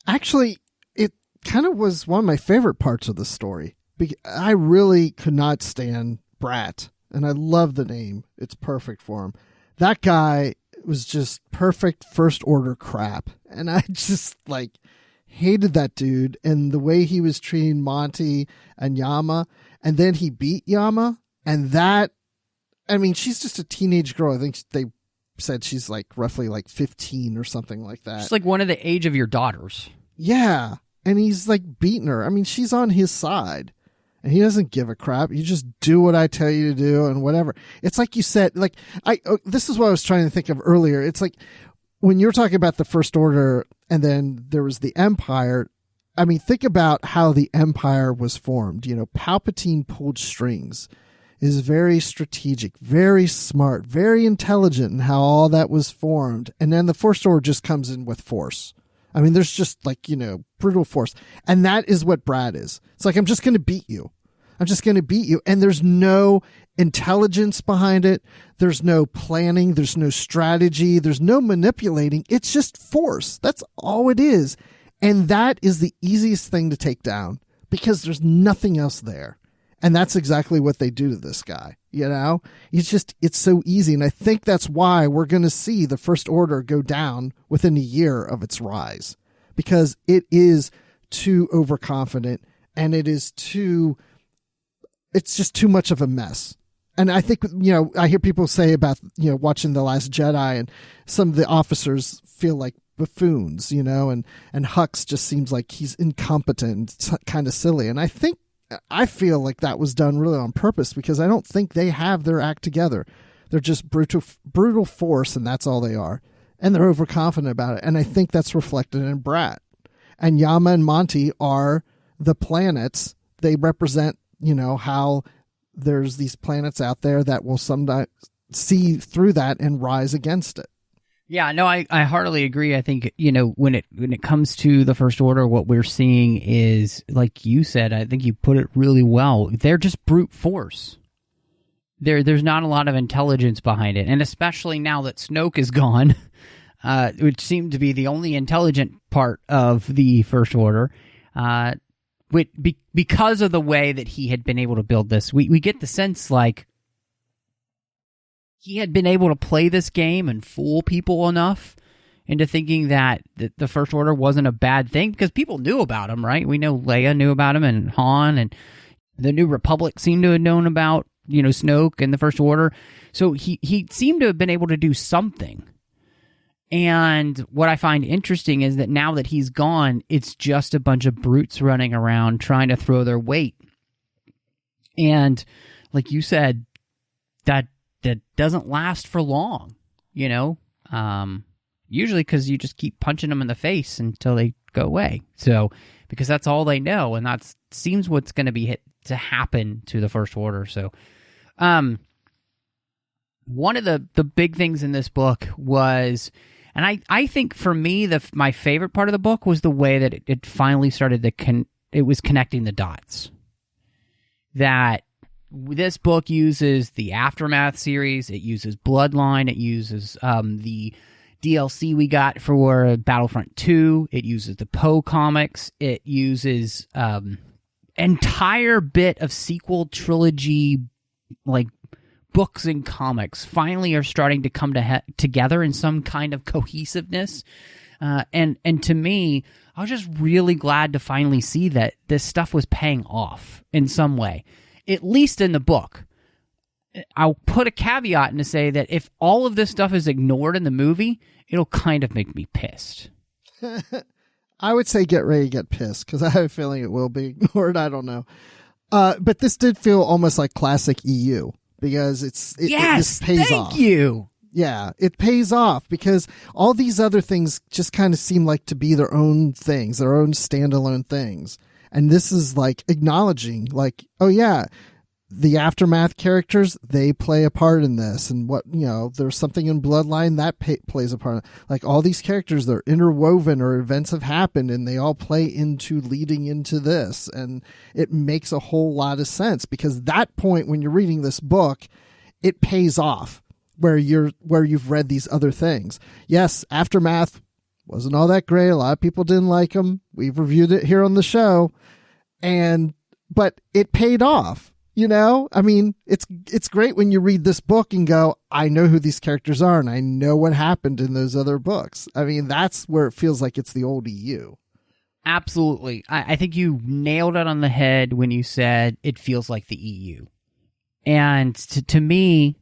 Actually, it kind of was one of my favorite parts of the story. I really could not stand Brat. And I love the name. It's perfect for him. That guy was just perfect First Order crap. And I just hated that dude and the way he was treating Monty and Yama. And then he beat Yama. And she's just a teenage girl. I think they said she's roughly 15 or something like that. She's one of the age of your daughters. Yeah. And he's beating her. She's on his side. And he doesn't give a crap. You just do what I tell you to do and whatever. It's like you said, this is what I was trying to think of earlier. It's like when you're talking about the First Order and then there was the Empire. Think about how the Empire was formed. Palpatine pulled strings. is very strategic, very smart, very intelligent in how all that was formed. And then the First Order just comes in with force. I mean, there's just like, brutal force. And that is what Brad is. It's like, I'm just going to beat you. I'm just going to beat you. And there's no intelligence behind it. There's no planning. There's no strategy. There's no manipulating. It's just force. That's all it is. And that is the easiest thing to take down because there's nothing else there. And that's exactly what they do to this guy. It's so easy. And I think that's why we're going to see the First Order go down within a year of its rise, because it is too overconfident and it's just too much of a mess. And I think, I hear people say about, watching The Last Jedi, and some of the officers feel like buffoons, and Hux just seems like he's incompetent. It's kind of silly. And I feel like that was done really on purpose, because I don't think they have their act together. They're just brutal force, and that's all they are. And they're overconfident about it. And I think that's reflected in Brat. And Yama and Monty are the planets. They represent, how there's these planets out there that will someday see through that and rise against it. Yeah, no, I heartily agree. I think, when it comes to the First Order, what we're seeing is, like you said, I think you put it really well. They're just brute force. There's not a lot of intelligence behind it. And especially now that Snoke is gone, which seemed to be the only intelligent part of the First Order, because of the way that he had been able to build this, we get the sense like he had been able to play this game and fool people enough into thinking that the First Order wasn't a bad thing, because people knew about him, right? We know Leia knew about him, and Han, and the New Republic seemed to have known about, Snoke and the First Order. So he seemed to have been able to do something. And what I find interesting is that now that he's gone, it's just a bunch of brutes running around trying to throw their weight. And like you said, that doesn't last for long, usually because you just keep punching them in the face until they go away. So, because that's all they know, and that seems what's going to be to happen to the First Order. So, one of the big things in this book was, and I think for me, my favorite part of the book was the way that it finally started it was connecting the dots. That this book uses the Aftermath series, it uses Bloodline, it uses the DLC we got for Battlefront 2, it uses the Poe comics, it uses entire bit of sequel trilogy, like, books and comics finally are starting to come together in some kind of cohesiveness. And to me, I was just really glad to finally see that this stuff was paying off in some way. At least in the book. I'll put a caveat in to say that if all of this stuff is ignored in the movie, it'll kind of make me pissed. I would say get ready to get pissed, because I have a feeling it will be ignored. I don't know. But this did feel almost like classic EU, because this pays off. Thank you. Yeah, it pays off, because all these other things just kind of seem like to be their own things, their own standalone things. And this is like acknowledging, like, oh yeah, the Aftermath characters, they play a part in this. And there's something in Bloodline that plays a part. Like, all these characters, they're interwoven, or events have happened, and they all play into leading into this. And it makes a whole lot of sense, because that point when you're reading this book, it pays off where you've read these other things. Yes, Aftermath wasn't all that great. A lot of people didn't like them. We've reviewed it here on the show. But it paid off, I mean, it's great when you read this book and go, I know who these characters are, and I know what happened in those other books. I mean, that's where it feels like it's the old EU. Absolutely. I think you nailed it on the head when you said it feels like the EU. And to me,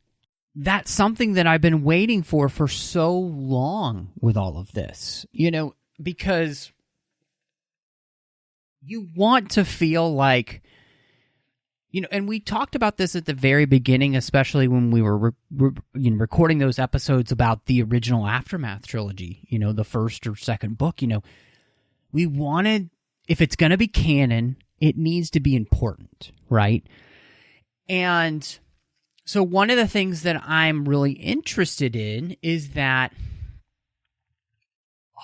that's something that I've been waiting for so long with all of this, because you want to feel like, and we talked about this at the very beginning, especially when we were recording those episodes about the original Aftermath trilogy, the first or second book. We wanted, if it's going to be canon, it needs to be important, right? And So one of the things that I'm really interested in is that,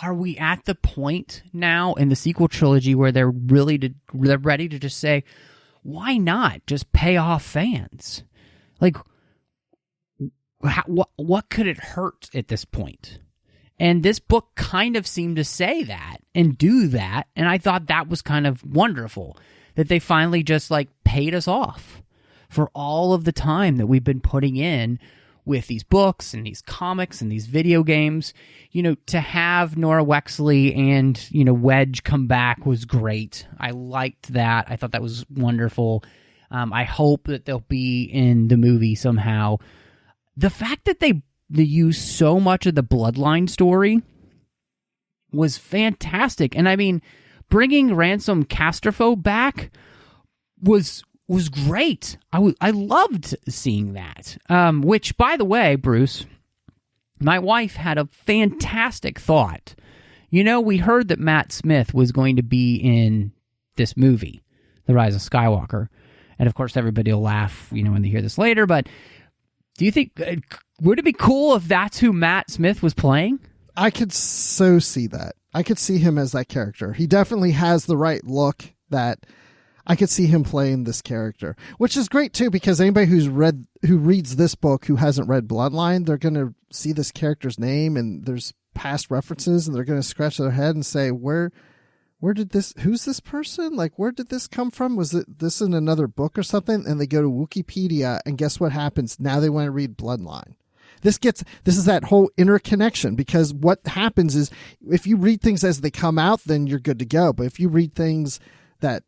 are we at the point now in the sequel trilogy where they're ready to just say, why not just pay off fans? Like, what could it hurt at this point? And this book kind of seemed to say that and do that, and I thought that was kind of wonderful, that they finally just like paid us off for all of the time that we've been putting in with these books and these comics and these video games. You know, to have Nora Wexley and, you know, Wedge come back was great. I liked that. I thought that was wonderful. I hope that they'll be in the movie somehow. The fact that they use so much of the Bloodline story was fantastic. And I mean, bringing Ransom Castrofo back was great. I loved seeing that. Which, by the way, Bruce, my wife had a fantastic thought. You know, we heard that Matt Smith was going to be in this movie, The Rise of Skywalker. And of course, everybody will laugh, you know, when they hear this later. But do you think, would it be cool if that's who Matt Smith was playing? I could so see that. I could see him as that character. He definitely has the right look that I could see him playing this character, which is great too, because anybody who reads this book who hasn't read Bloodline, they're going to see this character's name and there's past references, and they're going to scratch their head and say, where did this, who's this person? Like, where did this come from? Was it this in another book or something? And they go to Wikipedia, and guess what happens? Now they want to read Bloodline. This is that whole interconnection, because what happens is if you read things as they come out, then you're good to go. But if you read things that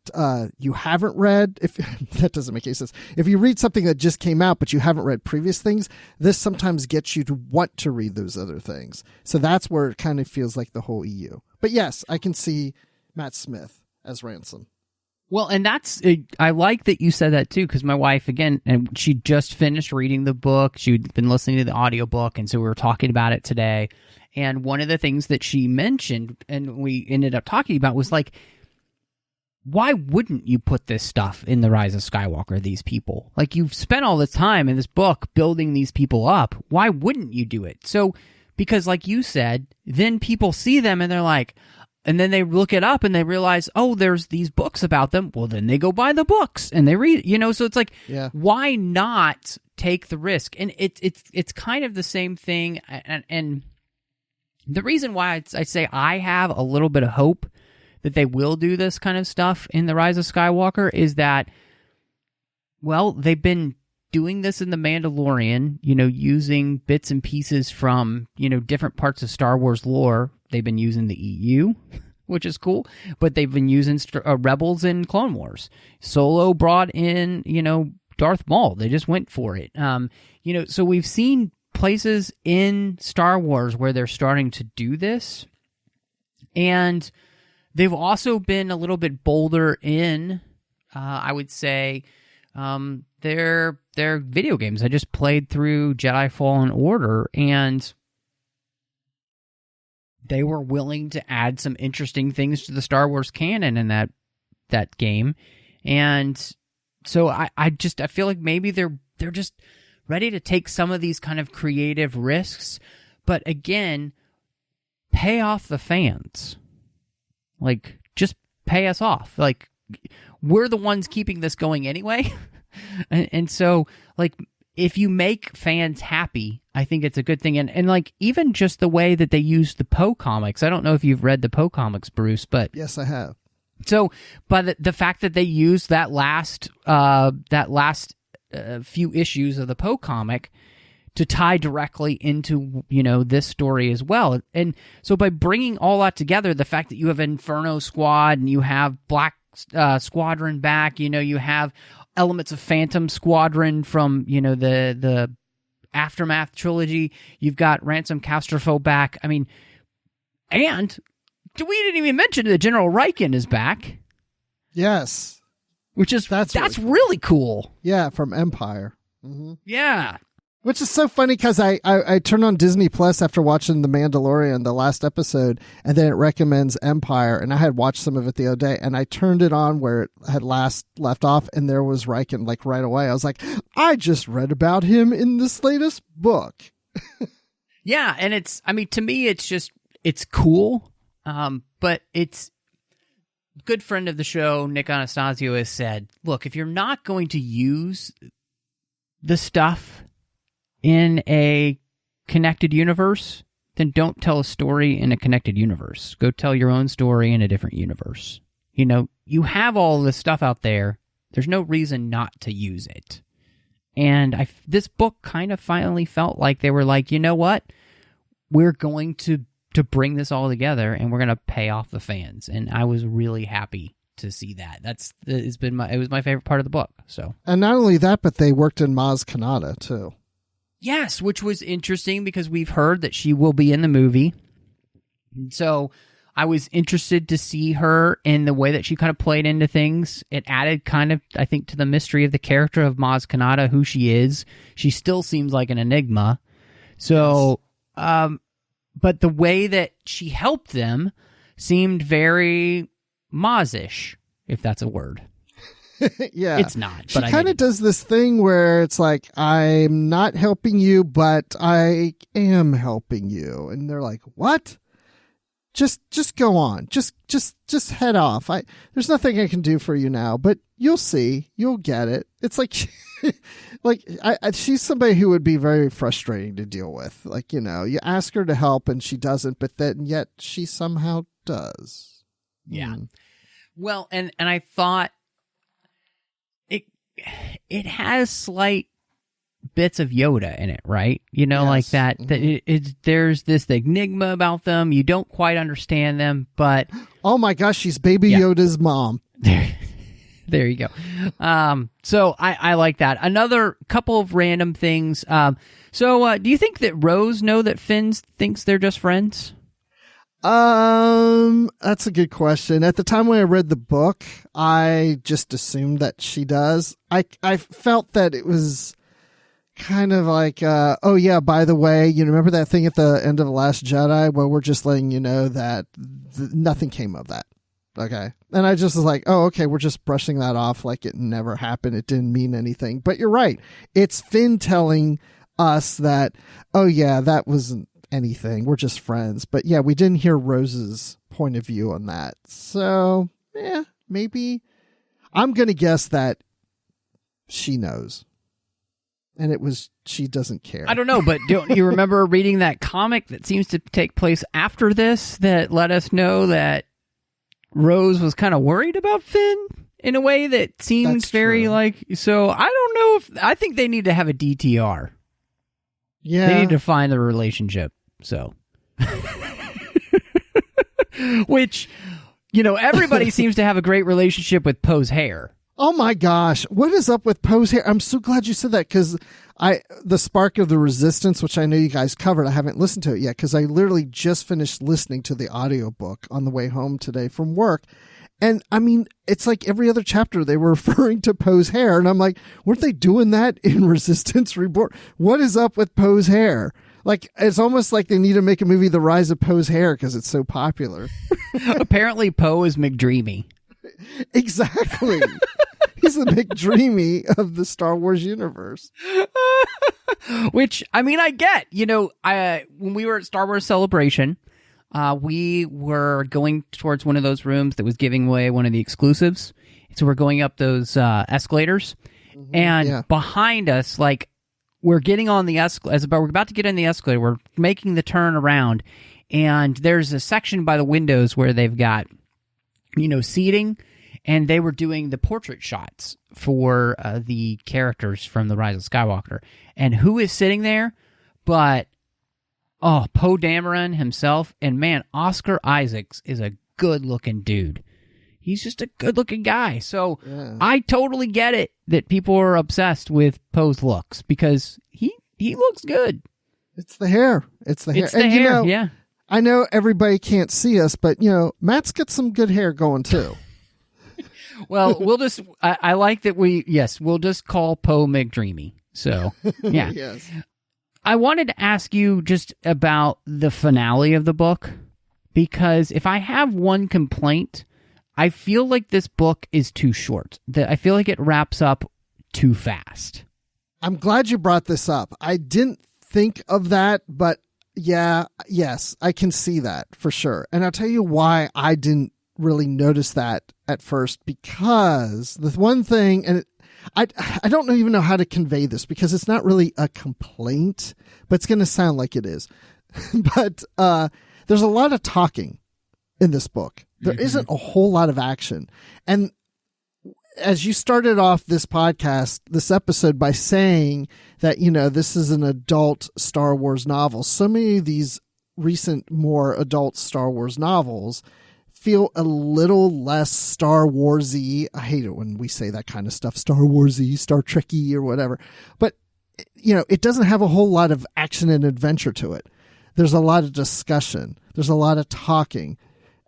you haven't read, if that doesn't make any sense, if you read something that just came out but you haven't read previous things, this sometimes gets you to want to read those other things. So that's where it kind of feels like the whole EU. But yes, I can see Matt Smith as Ransom. Well, and I like that you said that too, because my wife, again, and she just finished reading the book. She'd been listening to the audiobook, and so we were talking about it today. And one of the things that she mentioned, and we ended up talking about, was like, why wouldn't you put this stuff in The Rise of Skywalker, these people? Like, you've spent all this time in this book building these people up. Why wouldn't you do it? So, because like you said, then people see them and they're like, and then they look it up and they realize, oh, there's these books about them. Well, then they go buy the books and they read, you know, so it's like, Why not take the risk? And it's kind of the same thing. And the reason why I say I have a little bit of hope that they will do this kind of stuff in The Rise of Skywalker is that, well, they've been doing this in The Mandalorian, you know, using bits and pieces from, you know, different parts of Star Wars lore. They've been using the EU, which is cool, but they've been using Rebels in Clone Wars. Solo brought in, you know, Darth Maul. They just went for it. You know, so we've seen places in Star Wars where they're starting to do this, and they've also been a little bit bolder in, I would say, their video games. I just played through Jedi Fallen Order, and they were willing to add some interesting things to the Star Wars canon in that game. And so I feel like maybe they're just ready to take some of these kind of creative risks, but again, pay off the fans. Like, just pay us off. Like, we're the ones keeping this going anyway. and so, like, if you make fans happy, I think it's a good thing. And like, even just the way that they use the Poe comics. I don't know if you've read the Poe comics, Bruce, but yes, I have. So, but the fact that they used that last few issues of the Poe comic to tie directly into, you know, this story as well. And so by bringing all that together, the fact that you have Inferno Squad and you have Black Squadron back, you know, you have elements of Phantom Squadron from, you know, the Aftermath trilogy, you've got Ransom Castrofo back. I mean, and we didn't even mention that General Riken is back. Yes. Which is, that's really cool. Yeah, from Empire. Mm-hmm. Yeah. Which is so funny because I turned on Disney Plus after watching The Mandalorian, the last episode, and then it recommends Empire, and I had watched some of it the other day, and I turned it on where it had last left off, and there was Riken like right away. I was like, I just read about him in this latest book. Yeah, and to me, it's cool, but it's good friend of the show, Nick Anastasio, has said, look, if you're not going to use the stuff in a connected universe, then don't tell a story in a connected universe. Go tell your own story in a different universe. You know, you have all this stuff out there. There's no reason not to use it. And this book kind of finally felt like they were like, you know what? We're going to bring this all together, and we're going to pay off the fans. And I was really happy to see that. It was my favorite part of the book. So, and not only that, but they worked in Maz Kanata too. Yes, which was interesting because we've heard that she will be in the movie. So I was interested to see her in the way that she kind of played into things. It added kind of, I think, to the mystery of the character of Maz Kanata, who she is. She still seems like an enigma. So, but the way that she helped them seemed very Maz-ish, if that's a word. Yeah. It's not. She kind of does this thing where it's like, I'm not helping you, but I am helping you. And they're like, what? Just go on. Just head off. There's nothing I can do for you now, but you'll see. You'll get it. It's like, she's somebody who would be very frustrating to deal with. Like, you know, you ask her to help and she doesn't, but then yet she somehow does. Yeah. Well, and I thought, it has slight bits of Yoda in it, right? You know, like that. Mm-hmm. There's this enigma about them. You don't quite understand them, but oh my gosh, she's Baby Yoda's mom. There you go. So I like that. Another couple of random things. So do you think that Rose know that Finn thinks they're just friends? That's a good question. At the time when I read the book, I just assumed that she does. I felt that it was kind of like, oh yeah, by the way, you remember that thing at the end of The Last Jedi where we're just letting you know that nothing came of that. Okay. And I just was like, oh, okay, we're just brushing that off like it never happened. It didn't mean anything. But you're right. It's Finn telling us that, oh yeah, that wasn't anything. We're just friends. But yeah, we didn't hear Rose's point of view on that. So, yeah, maybe I'm going to guess that she knows. And it was, she doesn't care. I don't know, but don't you remember reading that comic that seems to take place after this that let us know that Rose was kind of worried about Finn in a way that seems very like, so I don't know I think they need to have a DTR. Yeah. They need to find the relationship. So, which, you know, everybody seems to have a great relationship with Poe's hair. Oh my gosh. What is up with Poe's hair? I'm so glad you said that because the Spark of the Resistance, which I know you guys covered, I haven't listened to it yet because I literally just finished listening to the audiobook on the way home today from work. And I mean, it's like every other chapter they were referring to Poe's hair. And I'm like, weren't they doing that in Resistance Reborn? What is up with Poe's hair? Like, it's almost like they need to make a movie, The Rise of Poe's Hair, because it's so popular. Apparently, Poe is McDreamy. Exactly. He's the McDreamy of the Star Wars universe. Which, I mean, I get. You know, when we were at Star Wars Celebration, we were going towards one of those rooms that was giving away one of the exclusives. So we're going up those escalators. Mm-hmm, and behind us, like, we're getting on the escalator. We're about to get in the escalator. We're making the turn around. And there's a section by the windows where they've got, you know, seating. And they were doing the portrait shots for the characters from the Rise of Skywalker. And who is sitting there but, Poe Dameron himself. And man, Oscar Isaacs is a good-looking dude. He's just a good-looking guy. So I totally get it that people are obsessed with Poe's looks because he looks good. It's the hair. It's the hair. It's the hair, you know, yeah. I know everybody can't see us, but, you know, Matt's got some good hair going, too. Well, we'll just, I like that we'll just call Poe McDreamy. So, yeah. Yes. I wanted to ask you just about the finale of the book, because if I have one complaint, I feel like this book is too short. I feel like it wraps up too fast. I'm glad you brought this up. I didn't think of that, but yes, I can see that for sure. And I'll tell you why I didn't really notice that at first, because the one thing, and I don't even know how to convey this because it's not really a complaint, but it's going to sound like it is. But there's a lot of talking in this book. There isn't a whole lot of action. And as you started off this episode by saying that, this is an adult Star Wars novel, so many of these recent, more adult Star Wars novels feel a little less Star Wars-y. I hate it when we say that kind of stuff, Star Wars-y, Star Trek-y, or whatever. But, it doesn't have a whole lot of action and adventure to it. There's a lot of discussion. There's a lot of talking.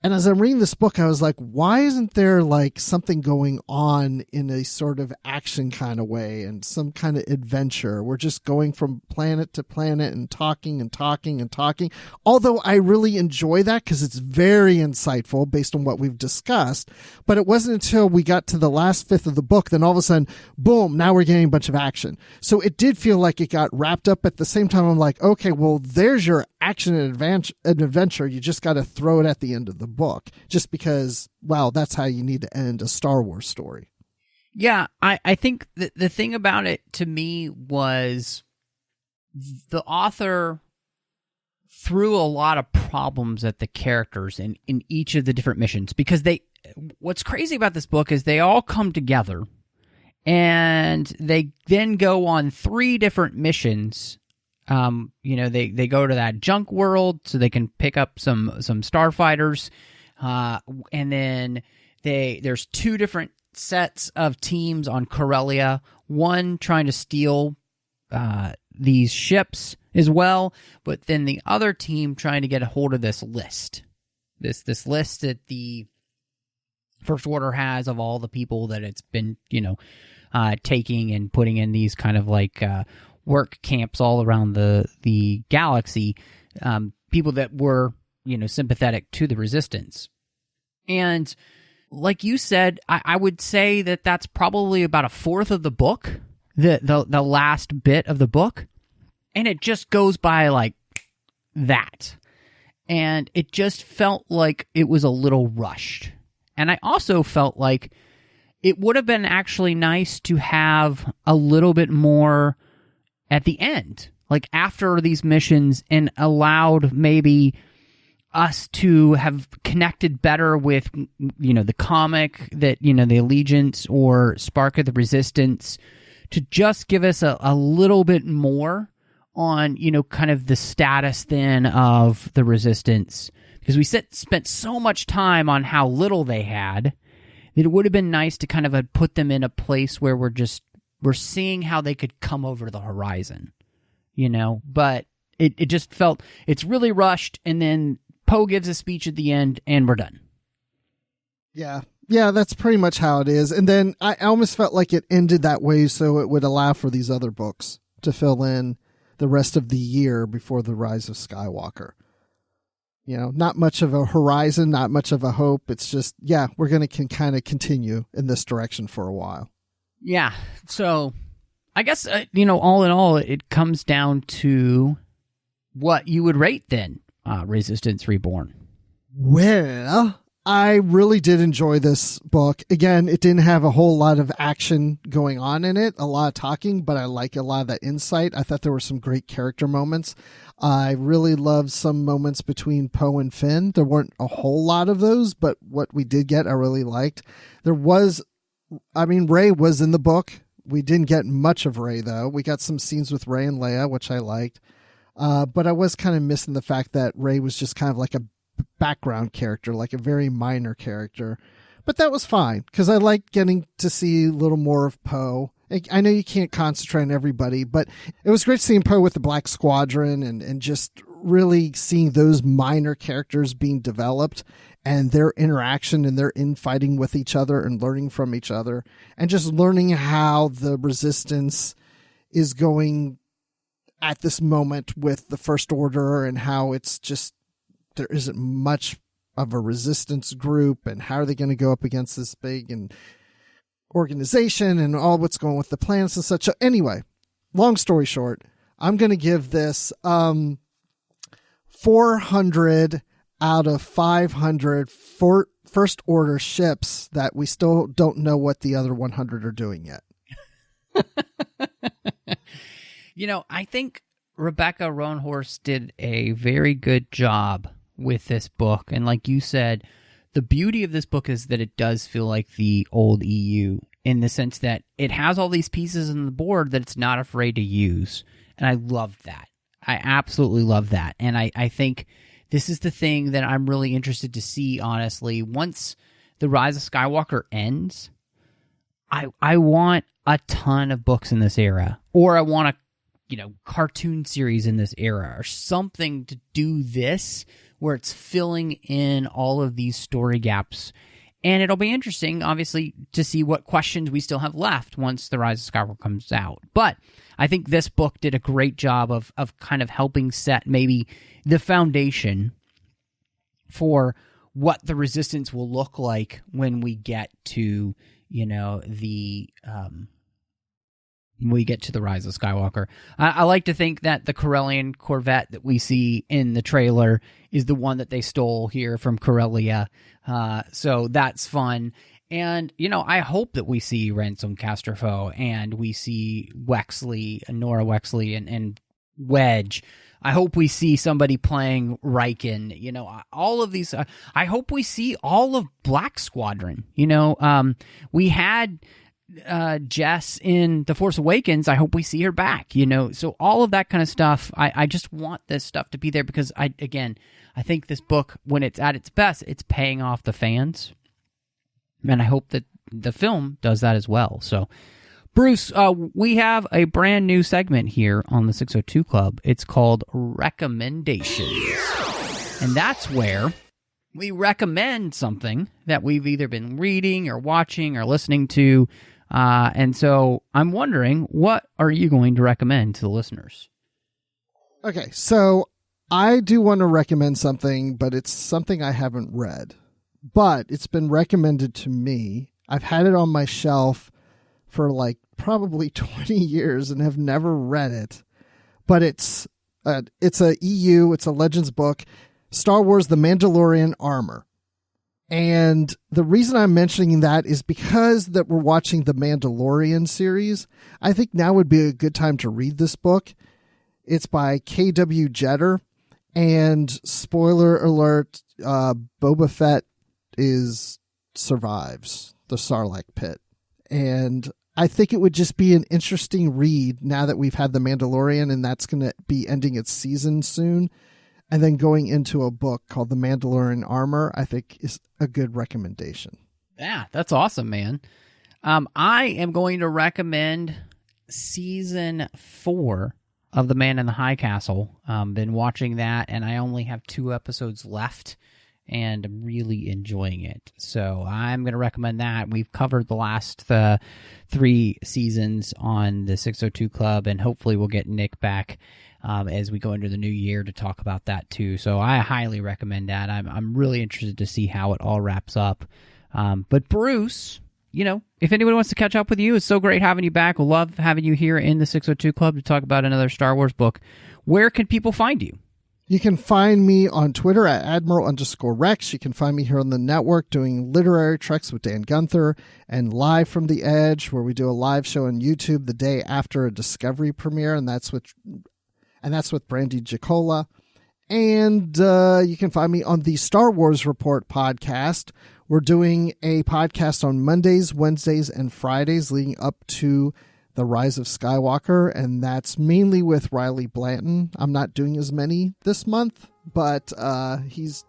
And as I'm reading this book, I was like, why isn't there like something going on in a sort of action kind of way and some kind of adventure? We're just going from planet to planet and talking and talking and talking. Although I really enjoy that because it's very insightful based on what we've discussed. But it wasn't until we got to the last fifth of the book, then all of a sudden, boom, now we're getting a bunch of action. So it did feel like it got wrapped up. At the same time, I'm like, okay, well, there's your action and adventure. You just got to throw it at the end of the book just because, wow, that's how you need to end a Star Wars story. Yeah, I think the thing about it to me was the author threw a lot of problems at the characters in each of the different missions, because what's crazy about this book is they all come together and they then go on 3 different missions. They go to that junk world so they can pick up some starfighters, and then there's 2 different sets of teams on Corellia, one trying to steal these ships as well, but then the other team trying to get a hold of this list that the First Order has of all the people that it's been taking and putting in these kind of like work camps all around the galaxy, people that were, sympathetic to the Resistance. And like you said, I would say that that's probably about a fourth of the book, the last bit of the book. And it just goes by like that. And it just felt like it was a little rushed. And I also felt like it would have been actually nice to have a little bit more at the end, like after these missions, and allowed maybe us to have connected better with, the comic that, the Allegiance or Spark of the Resistance, to just give us a little bit more on, kind of the status then of the Resistance. Because we spent so much time on how little they had that it would have been nice to kind of have put them in a place where we're seeing how they could come over the horizon, but it just felt it's really rushed. And then Poe gives a speech at the end and we're done. Yeah, that's pretty much how it is. And then I almost felt like it ended that way so it would allow for these other books to fill in the rest of the year before the Rise of Skywalker. Not much of a horizon, not much of a hope. It's just, we're going to kind of continue in this direction for a while. Yeah. So I guess, all in all, it comes down to what you would rate then Resistance Reborn. Well, I really did enjoy this book. Again, it didn't have a whole lot of action going on in it, a lot of talking, but I like a lot of that insight. I thought there were some great character moments. I really loved some moments between Poe and Finn. There weren't a whole lot of those, but what we did get, I really liked. Rey was in the book. We didn't get much of Rey, though. We got some scenes with Rey and Leia, which I liked. But I was kind of missing the fact that Rey was just kind of like a background character, like a very minor character. But that was fine, because I liked getting to see a little more of Poe. I know you can't concentrate on everybody, but it was great seeing Poe with the Black Squadron and just really seeing those minor characters being developed and their interaction and their infighting with each other and learning from each other, and just learning how the Resistance is going at this moment with the First Order and how it's just, there isn't much of a resistance group, and how are they going to go up against this big and organization and all what's going with the planets and such. So anyway, long story short, I'm going to give this 400 out of 500 First Order ships that we still don't know what the other 100 are doing yet. I think Rebecca Roanhorse did a very good job with this book. And like you said, the beauty of this book is that it does feel like the old EU in the sense that it has all these pieces on the board that it's not afraid to use. And I love that. I absolutely love that. And I think this is the thing that I'm really interested to see, honestly. Once the Rise of Skywalker ends, I want a ton of books in this era, or I want a cartoon series in this era, or something to do this where it's filling in all of these story gaps. And it'll be interesting, obviously, to see what questions we still have left once The Rise of Skywalker comes out. But I think this book did a great job of kind of helping set maybe the foundation for what the Resistance will look like when we get to, when we get to The Rise of Skywalker. I like to think that the Corellian Corvette that we see in the trailer is the one that they stole here from Corellia. So that's fun. And, I hope that we see Ransom Castrofo and we see Wexley, Nora Wexley, and Wedge. I hope we see somebody playing Riken. All of these. I hope we see all of Black Squadron. We had Jess in The Force Awakens. I hope we see her back. So all of that kind of stuff. I just want this stuff to be there because I think this book, when it's at its best, it's paying off the fans. And I hope that the film does that as well. So, Bruce, we have a brand new segment here on the 602 Club. It's called Recommendations. And that's where we recommend something that we've either been reading or watching or listening to. And so I'm wondering, what are you going to recommend to the listeners? Okay, so I do want to recommend something, but it's something I haven't read. But it's been recommended to me. I've had it on my shelf for probably 20 years and have never read it. But it's a EU, it's a Legends book, Star Wars The Mandalorian Armor. And the reason I'm mentioning that is because that we're watching the Mandalorian series. I think now would be a good time to read this book. It's by K.W. Jeter. And spoiler alert, Boba Fett survives the Sarlacc pit. And I think it would just be an interesting read now that we've had The Mandalorian, and that's going to be ending its season soon. And then going into a book called The Mandalorian Armor, I think is a good recommendation. Yeah, that's awesome, man. I am going to recommend season 4 of The Man in the High Castle. Been watching that, and I only have 2 episodes left, and I'm really enjoying it. So I'm going to recommend that. We've covered the last 3 seasons on the 602 Club, and hopefully we'll get Nick back as we go into the new year to talk about that too. So I highly recommend that. I'm really interested to see how it all wraps up. But Bruce, if anyone wants to catch up with you, it's so great having you back. We'll love having you here in the 602 Club to talk about another Star Wars book. Where can people find you? You can find me on Twitter at Admiral_Rex. You can find me here on the network doing Literary Treks with Dan Gunther and Live from the Edge, where we do a live show on YouTube the day after a Discovery premiere, and that's with Brandy Giacola. And you can find me on the Star Wars Report podcast. We're doing a podcast on Mondays, Wednesdays, and Fridays leading up to The Rise of Skywalker, and that's mainly with Riley Blanton. I'm not doing as many this month, but he's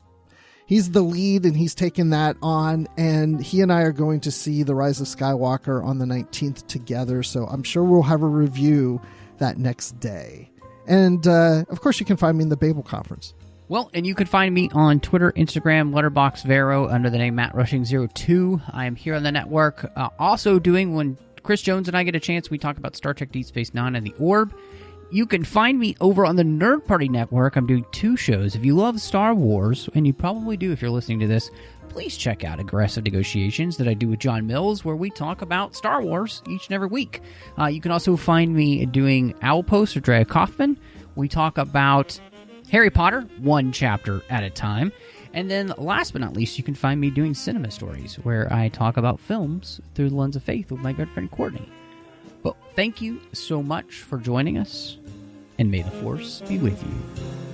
the lead, and he's taken that on, and he and I are going to see The Rise of Skywalker on the 19th together, so I'm sure we'll have a review that next day. And, of course, you can find me in the Babel Conference. Well, and you can find me on Twitter, Instagram, Letterboxd, Vero, under the name MattRushing02. I am here on the network, also doing when Chris Jones and I get a chance, we talk about Star Trek Deep Space Nine and the Orb. You can find me over on the Nerd Party Network. I'm doing 2 shows. If you love Star Wars, and you probably do if you're listening to this, please check out Aggressive Negotiations that I do with John Mills, where we talk about Star Wars each and every week. You can also find me doing Owlpost with Drea Kaufman. We talk about Harry Potter, 1 chapter at a time. And then last but not least, you can find me doing Cinema Stories, where I talk about films through the lens of faith with my good friend Courtney. But thank you so much for joining us, and may the Force be with you.